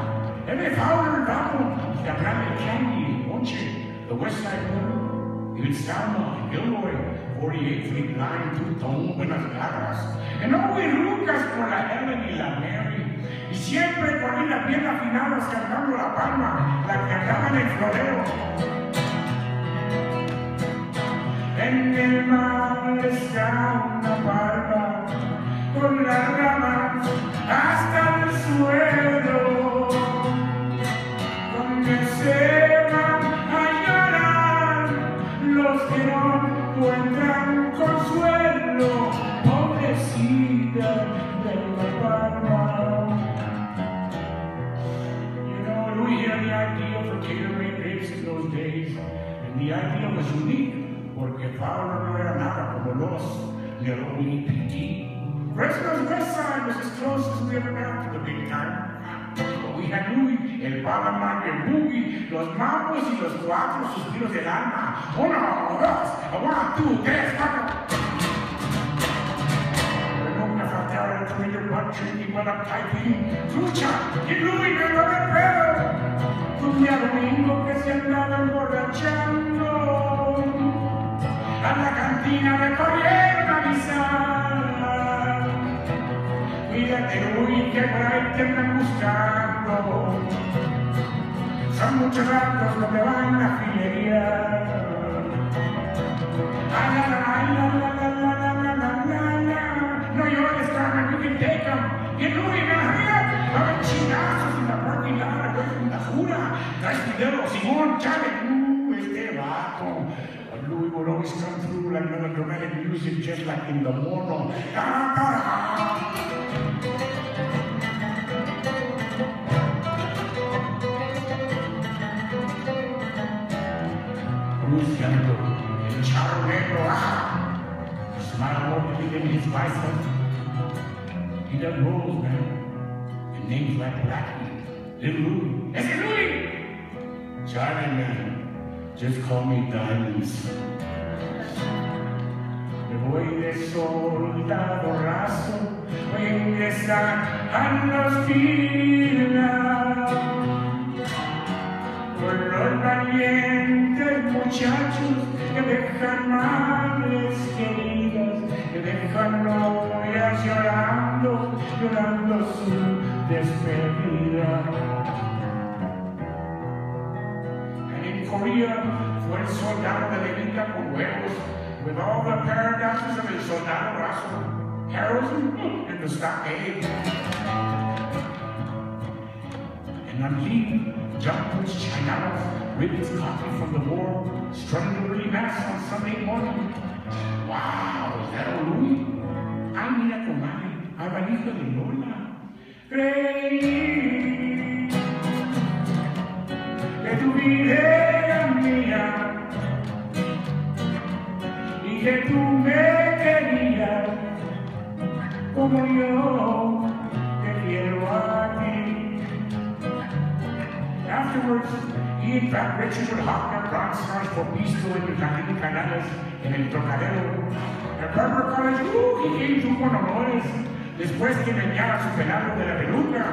S8: Every fowler gobble, the rabbit candy, won't you? The West Side Road, even Salma and Gilroy, 48th Street Line, two-tone, buenas garras. And always rucas por la Helen y la Mary. Y siempre corridas bien afinadas cantando la palma, la que andaban en floreo. En el mar está una barba con las ramas hasta el suelo, donde se van a llorar los que no encuentran consuelo, pobrecita de la barba. You know, Louis had the idea for catering grapes in those days, and the idea was unique. Porque Fowler no era nada como los ni el OEPT. Fresno's West Side was as close as we ever got to the big time. But we had Louis, el Palaman, el Boogie, los Mambos y los cuatro suspiros del alma. 1, 2, 1, 2, 3, 4. Pero nunca faltaba el Twitter, one drinking, one uptyping. Lucha, y Louis me lo recuerdo. Un día domingo que se andaba emborrachando. A la cantina me corrieron a avisar. Cuídate, Louis, que por ahí te andan buscando. Son muchos ratos los que van a la filería. Ay, la, la, la, la, la, la, la, la, la, la. No llores, Carmen, we can take them. Y Louis me ría, va a haber chingazos en la parking lot, güey, la jura. Traes video, Simón, chale, este vato. Louis would always come through like melodramatic music, just like in the mono. Luciano, el charro negro, a smile openly in his bicep. He does rolls, man, and names like Blackie, Little Louis. Ese Louis! Charlie, man. Just call me Diamonds. Me voy de soldado raso, voy a ingresar a los filas. Con los valientes muchachos que dejan madres queridas, que dejan novias llorando, llorando su despedida. Korea fue el soldado de Levita con huevos, with all the paradoxes of el soldado raso, heroism and the stockade. And on leave, John puts Chinados, Regis coffee from the war, strung to early mass on Sunday morning. Wow, is that old Louis? Ay, mira, comadre, abanico de Lola. Creí que tu vida mía y que tú me querías como yo te quiero a ti. Afterwards, he and Fat Richard would hawk their bronze stars for Pisto en el Jardín Canales en el Trocadero. At Barber College, he came through con honores después que engañara su pelado de la peluca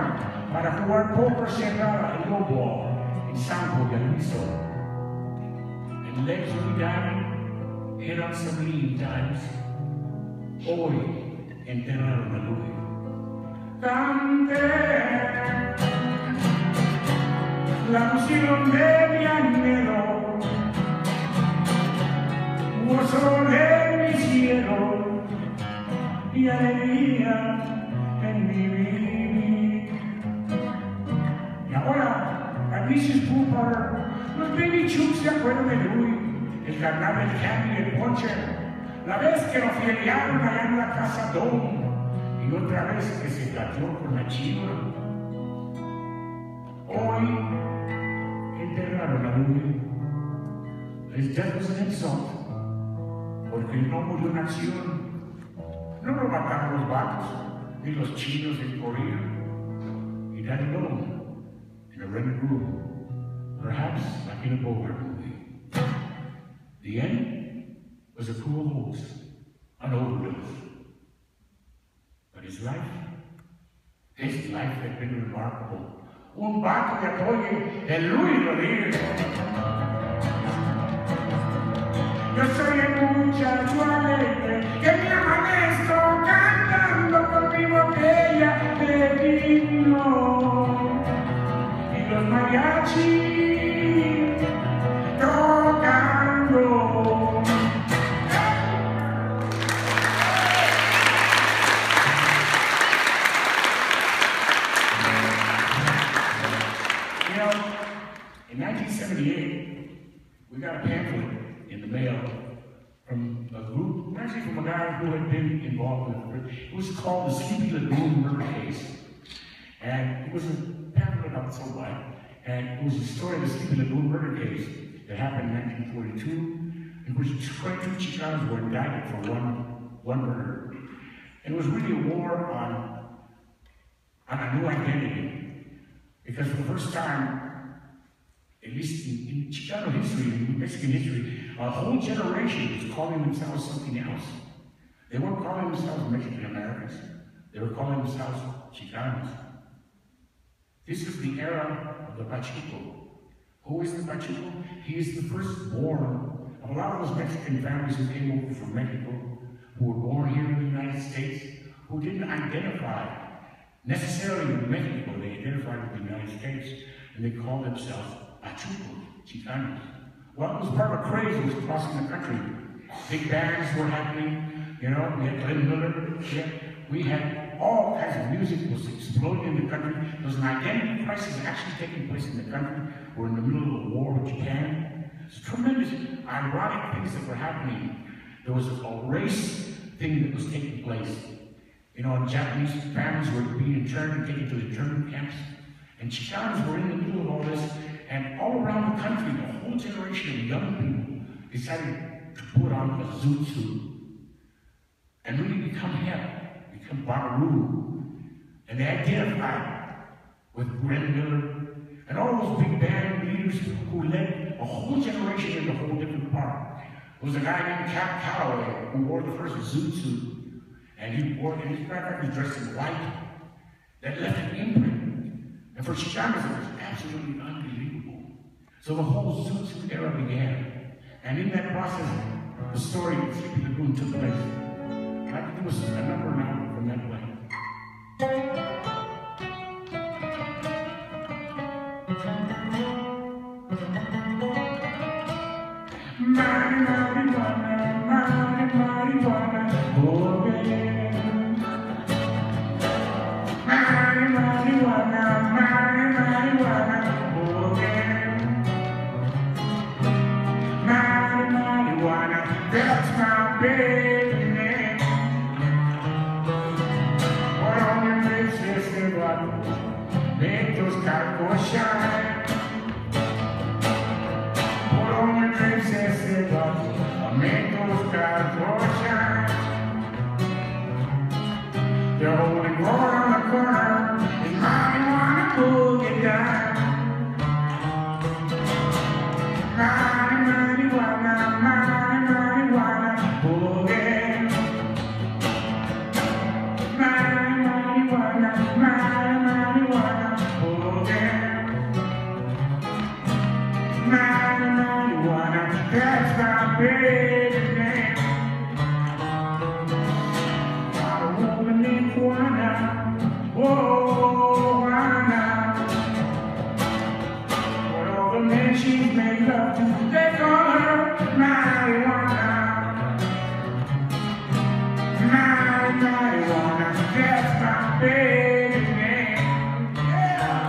S8: para jugar póker cerrada en Lobo en Samco de Luiso. Legs will be dying, head on some lean times. Hoy, enterraron a Luis. Canté, la pusieron de mi anhelo, hubo sol en mi cielo y alegría en mi vivir. Y ahora, a Mrs. Cooper, los baby chooks se acuerdan de Luis, el carnal del candy y el ponche, la vez que lo fielearon allá en la casa Dom, y otra vez que se cayó con la chiva. Hoy enterraron a Luis. His death was an insult, porque no murió en acción. No lo mataron los vatos, ni los chinos en Corea. He died alone, in a rented room, perhaps like in a Bogart movie. The end was a cruel hoax, an overdose. But his life had been remarkable. Un vato de Atoye, el Luis Rodríguez. Yo soy el muchacho alegre que me amanezco cantando con mi botella de vino. Y los mariachis tocando. In 1978, we got a pamphlet in the mail from a group, actually from a guy who had been involved with it. It was called the Sleepy Lagoon murder case. And it was a pamphlet about so wide. And it was the story of the Sleepy Lagoon murder case that happened in 1942, in which 22 Chicanos were indicted for one murder. And it was really a war on a new identity. Because for the first time, at least in Chicano history, in Mexican history, a whole generation was calling themselves something else. They weren't calling themselves Mexican Americans. They were calling themselves Chicanos. This is the era of the Pachuco. Who is the Pachuco? He is the firstborn of a lot of those Mexican families who came over from Mexico, who were born here in the United States, who didn't identify necessarily with Mexico. They identified with the United States, and they called themselves Pachucos, Chicanos. Well, it was part of a craze that was crossing the country. Big bands were happening, you know, we had Glenn Miller, yeah. We had all kinds of music was exploding in the country. There was an identity crisis actually taking place in the country. We're in the middle of a war with Japan. There's tremendous ironic things that were happening. There was a race thing that was taking place. You know, Japanese families were being interned and taken to the internment camps. And Chicanos were in the middle of all this. And all around the country, a whole generation of young people decided to put on a zoot suit and really become hip, become Bonnaroo. And they identified with Glenn Miller and all those big band leaders who led a whole generation in a whole different part. There was a guy named Cap Calloway who wore the first zoot suit. And he wore, and his background was dressed in white. That left an imprint. And for Chicanos, it was absolutely unbelievable. So the whole zoot suit era began. And in that process, the story of Sleepy Lagoon took place. I'd like to do a number now from that way. Marijuana, marijuana, oh baby. Marijuana, marijuana, oh baby. Marijuana, that's my baby name. What on your lips is the water, make those cargos shine. What on your lips is the water, make those cargos shine. They're holding water on the corner, and marijuana boogie down. Marijuana, marijuana boogie. Marijuana, marijuana boogie. Marijuana, that's my baby name. I don't marijuana, that's my baby name. Yeah.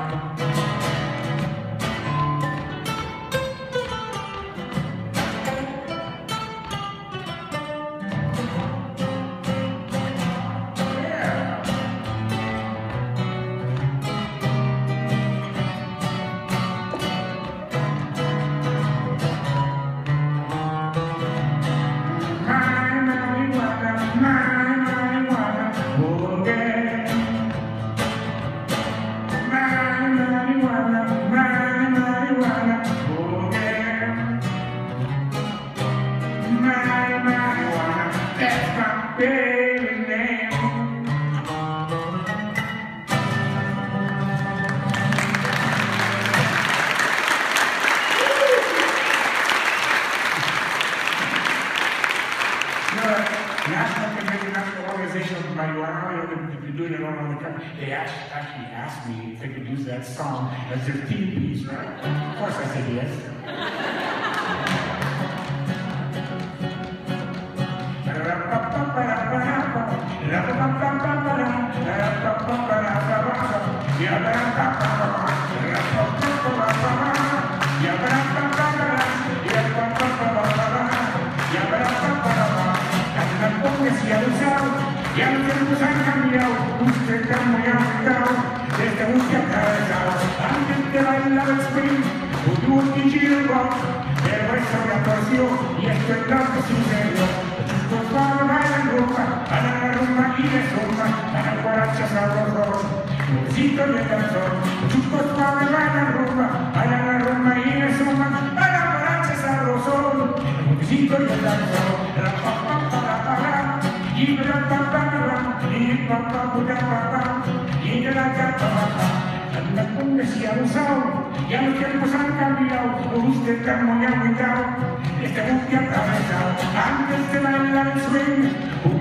S8: They actually asked me if they could use that song as their theme piece, right? Of course I said yes. Ya los tiempos han cambiado, usted está muy afectado, desde un que atravesado, antes de bailar el swing, un chill rock, pero eso ya torció, y esto es lo que sucedió. Los chicos cuando bailan rumba, bailan la rumba y le zumba, bailan guarachas sabrosos, dulcito de canción. Los chicos cuando bailan rumba, bailan la rumba y le zumba, bailan guarachas sabrosos, dulcito de canción. Anda con decía abusado, ya los tiempos han cambiado, usted está muy agüitado, este bus que atravesado, antes de bailar el swing,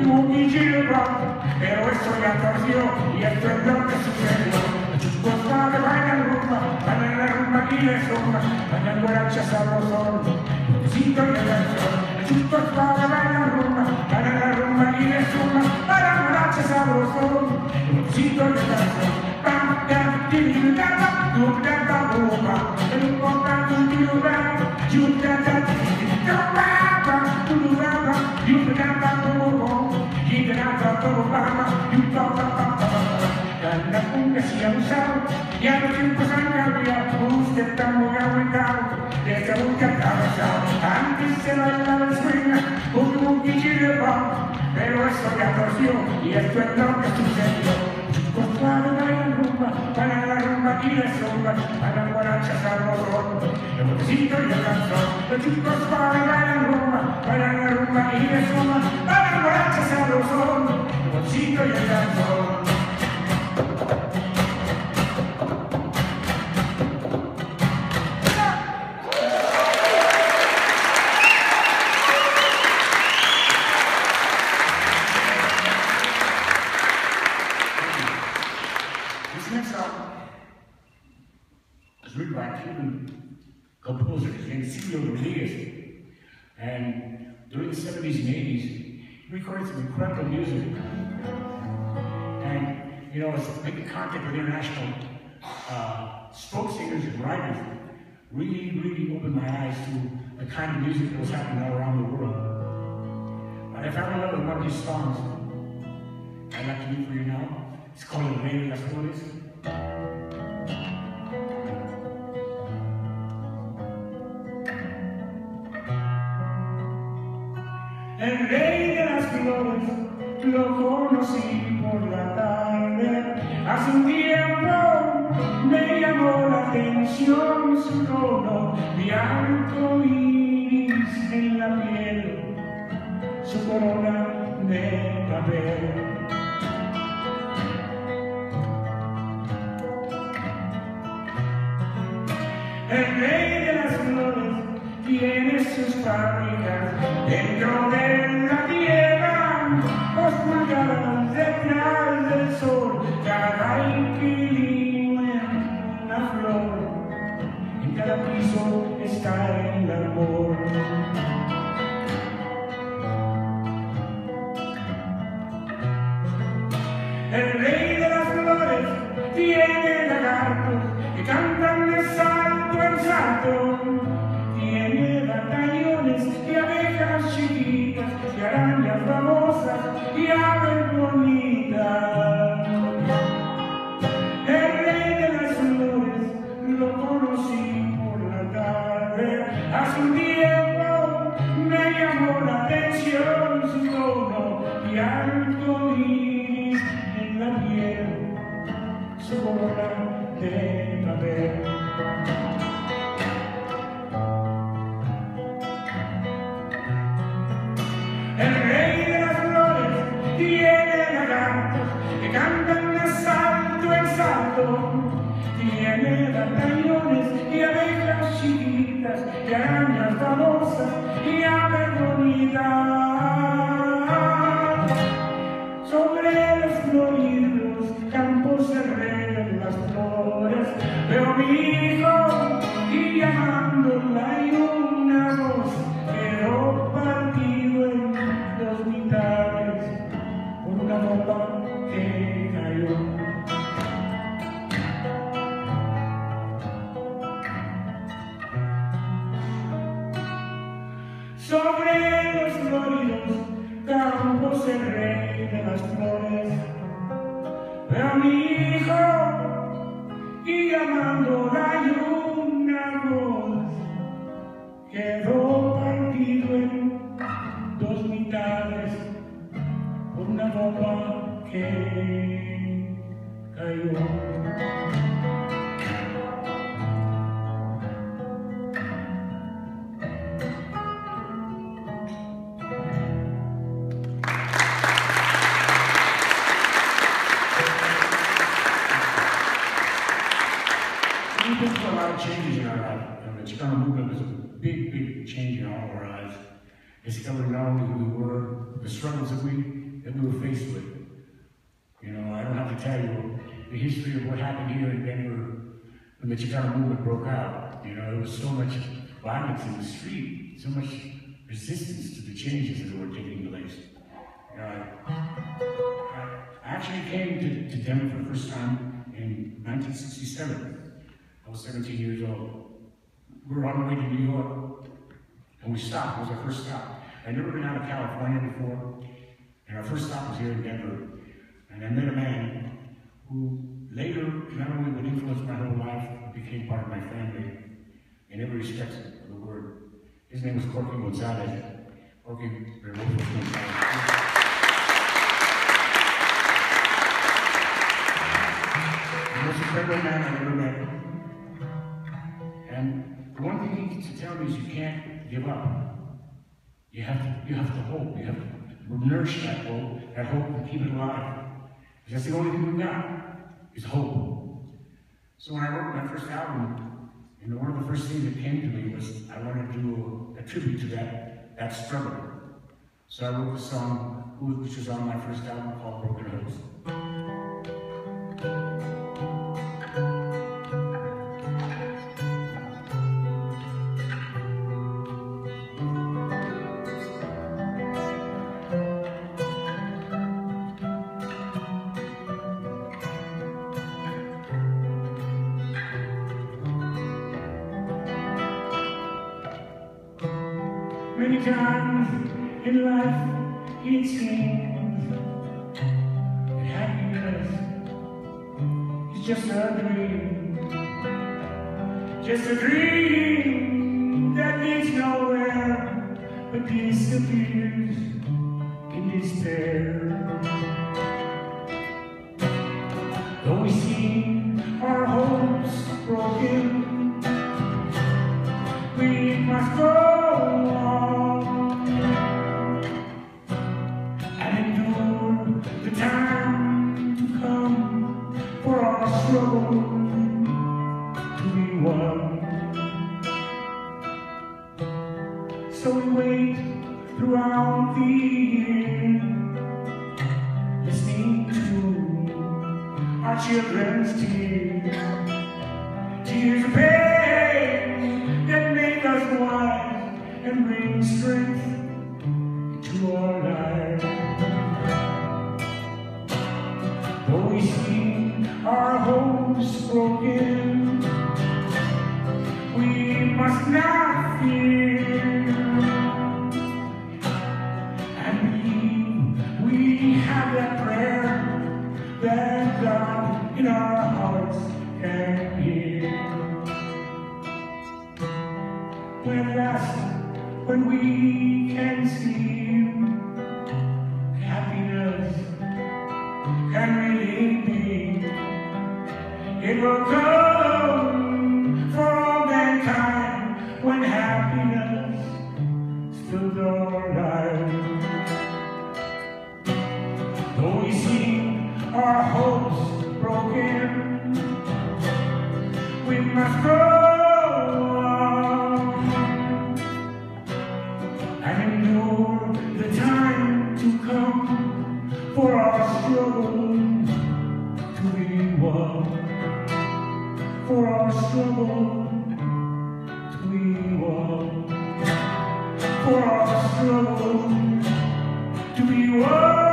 S8: un chill rock, pero eso ya torció, y esto es lo que sucedió. Los chicos padres bailan la rumba y le zumba, bailan guarachas sabrosos, dulcito de canción. Los chicos padres bailan la rumba y le zumba, bailan guarachas sabrosos, dulcito de canción. Ya los tiempos han cambiado, usted está muy agüitado, desde un que atravesado, antes se bailaba el swing, un chill rock, pero eso ya torció, y esto es lo que sucedió. Los cuadros bailan la rumba y le zumba, bailan guarachas sabrosos, el bolsito y el canción. Los chicos padres bailan la rumba y le zumba, bailan guarachas sabrosos, el bolsito y el canción. Composer named Regis, and during the 70s and 80s, he recorded some incredible music. And, you know, it's making contact with international folk singers and writers really opened my eyes to the kind of music that was happening all around the world. But I found another one of these songs I'd like to do for you now. It's called El Rey de las Flores. El rey de las flores lo conocí por la tarde. Hace un tiempo me llamó la atención su tono de arco iris en la piel, su corona de papel. El rey de las flores tiene sus fábricas dentro de la tierra, oscuras detrás del sol, cada inquilino es una flor, en cada piso está el amor. El rey de las flores tiene lagartos que cantan de salto en salto. Tiene batallones y abejas chiquitas y arañas babosas y aves bonitas. El rey de las flores lo conocí por la tarde. Hace un tiempo me llamó la atención su tono y arcoíris en la piel, su bola de papel. El rey de las flores tiene lagartos que cantan de salto en salto. Tiene batallones y abejas chiquitas y arañas babosas y aves bonitas. Sobre los floridos campos se regan las flores. Veo a mi hijo y llamándola y una voz quedó partido en dos mitades por una bomba que cayó. Sobre los floridos campos el rey de las flores. Veo a mi hijo y llamándola y una voz quedó partido en dos mitades por una bomba que cayó. We've been through a lot of changes in our life. The Chicano movement was a big, big change in all of our lives. Discovering not only who we were, the struggles that we were faced with. You know, I don't have to tell you the history of what happened here in Denver when the Chicano movement broke out. You know, there was so much violence in the street, so much resistance to the changes that were taking place. You know, I actually came to Denver for the first time in 1967. I was 17 years old. We were on the way to New York, and we stopped. It was our first stop. I'd never been out of California before, and our first stop was here in Denver. And I met a man who later not only would influence my whole life, but became part of my family in every respect of the word. His name was Corky Gonzalez. Corky Gonzalez. The most incredible man I ever met. And the one thing he needs to tell me is you can't give up. You have to hope. You have to nourish that hope and keep it alive. Because that's the only thing we've got, is hope. So when I wrote my first album, you know, one of the first things that came to me was I wanted to do a tribute to that struggle. So I wrote the song, which was on my first album, called Broken Hopes. Many times in life it seems that happiness is just a dream that leads nowhere but disappears in despair. Though we see our hopes broken, we must go on and endure the time to come for our struggle to be won. So we wait throughout the year, listening to our children's tears, tears of pain that make us wise and bring strength to our lives. Though we see our hopes broken, we must not fear. And we have that prayer that God in our hearts can hear. When we can see happiness can really be, it will come for all mankind when happiness stood our lives. Though we see our hopes broken, we must go on and endure the time to come for our struggle to be won, for our struggle to be won, for our struggle to be won.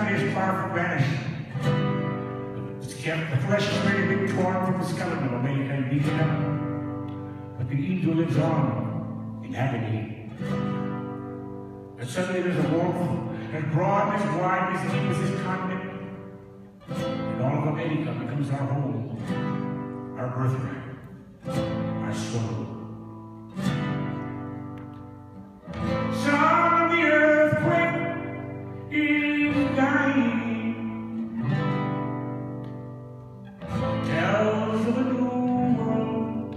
S8: Is far from vanishing. The flesh is ready to be torn from the skeleton of American Indian, but the angel lives on in agony. And suddenly there's a warmth as broad, as wide, as deep as this continent, and all of America becomes our home, our birthright, our soul. Some of the earthquake is dying. Tells of a new world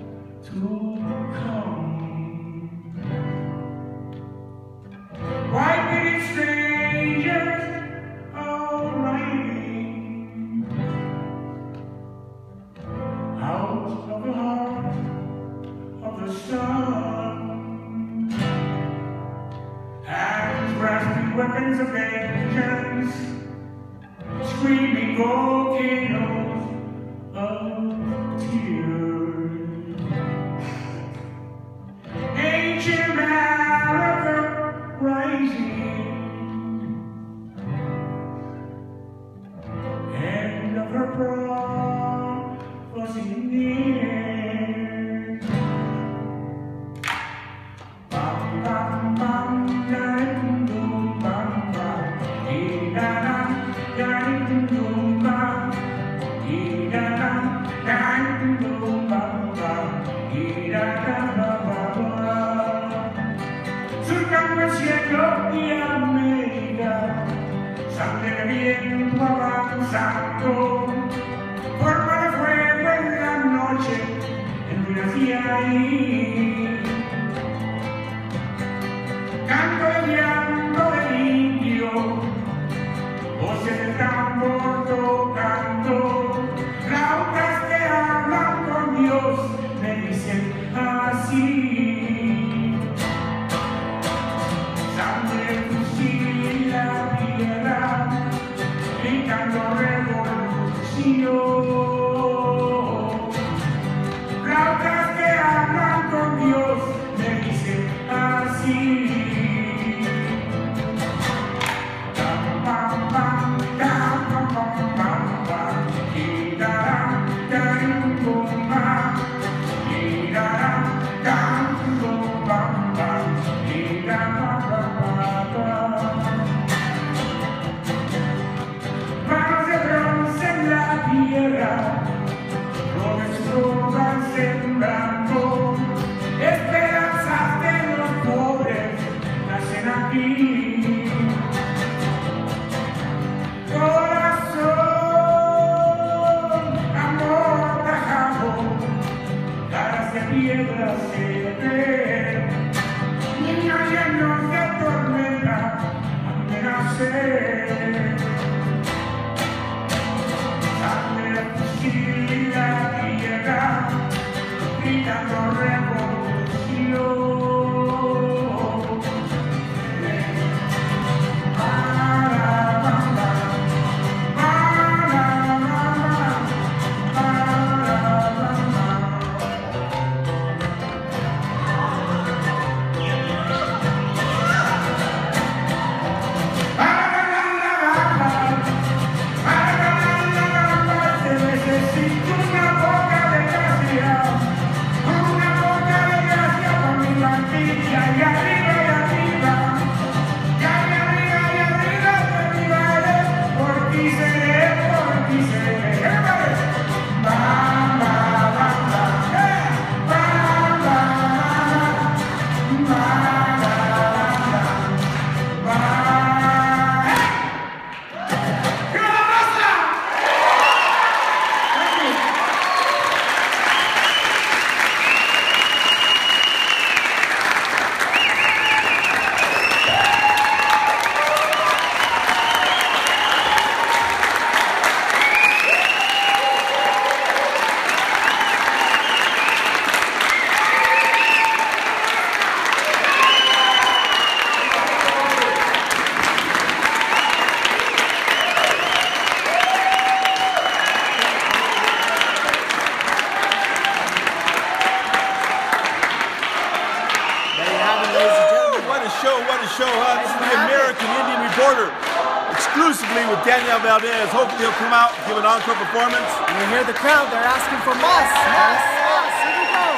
S8: to come. White-bearded strangers all riding out of the heart of the sun, hands grasping weapons of vengeance, screaming volcanoes of tears. Ancient America rising, end of her prophecy near. Bam bam bam, da dum bam bam, dee da dum bam, dee da dum bam, dee da surcando el cielo y América, sangre de viento avanzando, forma de fuego en la noche, endurece ahí. Canto de llanto del indio, voces del tambor tocando, flautas que hablan con Dios, me dicen así. Sangre, fusil y la tierra, gritando revolución. Flautas que hablan con Dios, me dicen así. Manos de bronce en la tierra, flores van sembrando, esperanzas de los pobres nacen aquí. Corazón, amor tajado, caras de piedra se ven, niños llenos de tormenta han de nacer. Sangre, fusil y la tierra, gritando revolución.
S1: show, what a show, huh? This is the American Indian Reporter, exclusively with Daniel Valdez. Hopefully he'll come out, give an encore performance.
S2: You hear the crowd, they're asking for Moss. Moss, Moss, here we go.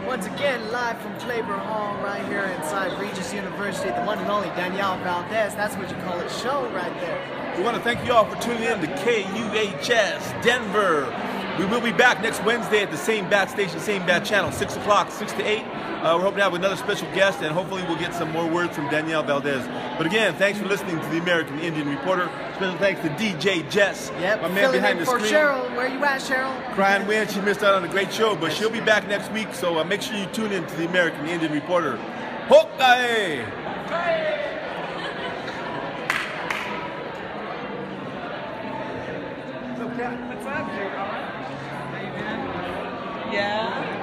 S2: Once again, live from Claiborne Hall, right here inside Regis University, the one and only Daniel Valdez. That's what you call a show right there.
S1: We want to thank you all for tuning in to KUHS Denver. We will be back next Wednesday at the same bat station, same bat channel, 6 o'clock, 6 to 8. We're hoping to have another special guest, and hopefully we'll get some more words from Daniel Valdez. But again, thanks for listening to the American Indian Reporter. Special thanks to DJ Jess,
S2: Yep,
S1: my man behind the
S2: for
S1: screen.
S2: Cheryl. Where you at, Cheryl?
S1: Crying wind, she missed out on a great show, but she'll be back next week, so make sure you tune in to the American Indian Reporter. Hokae!
S9: What's up, dude? How you doing? Yeah.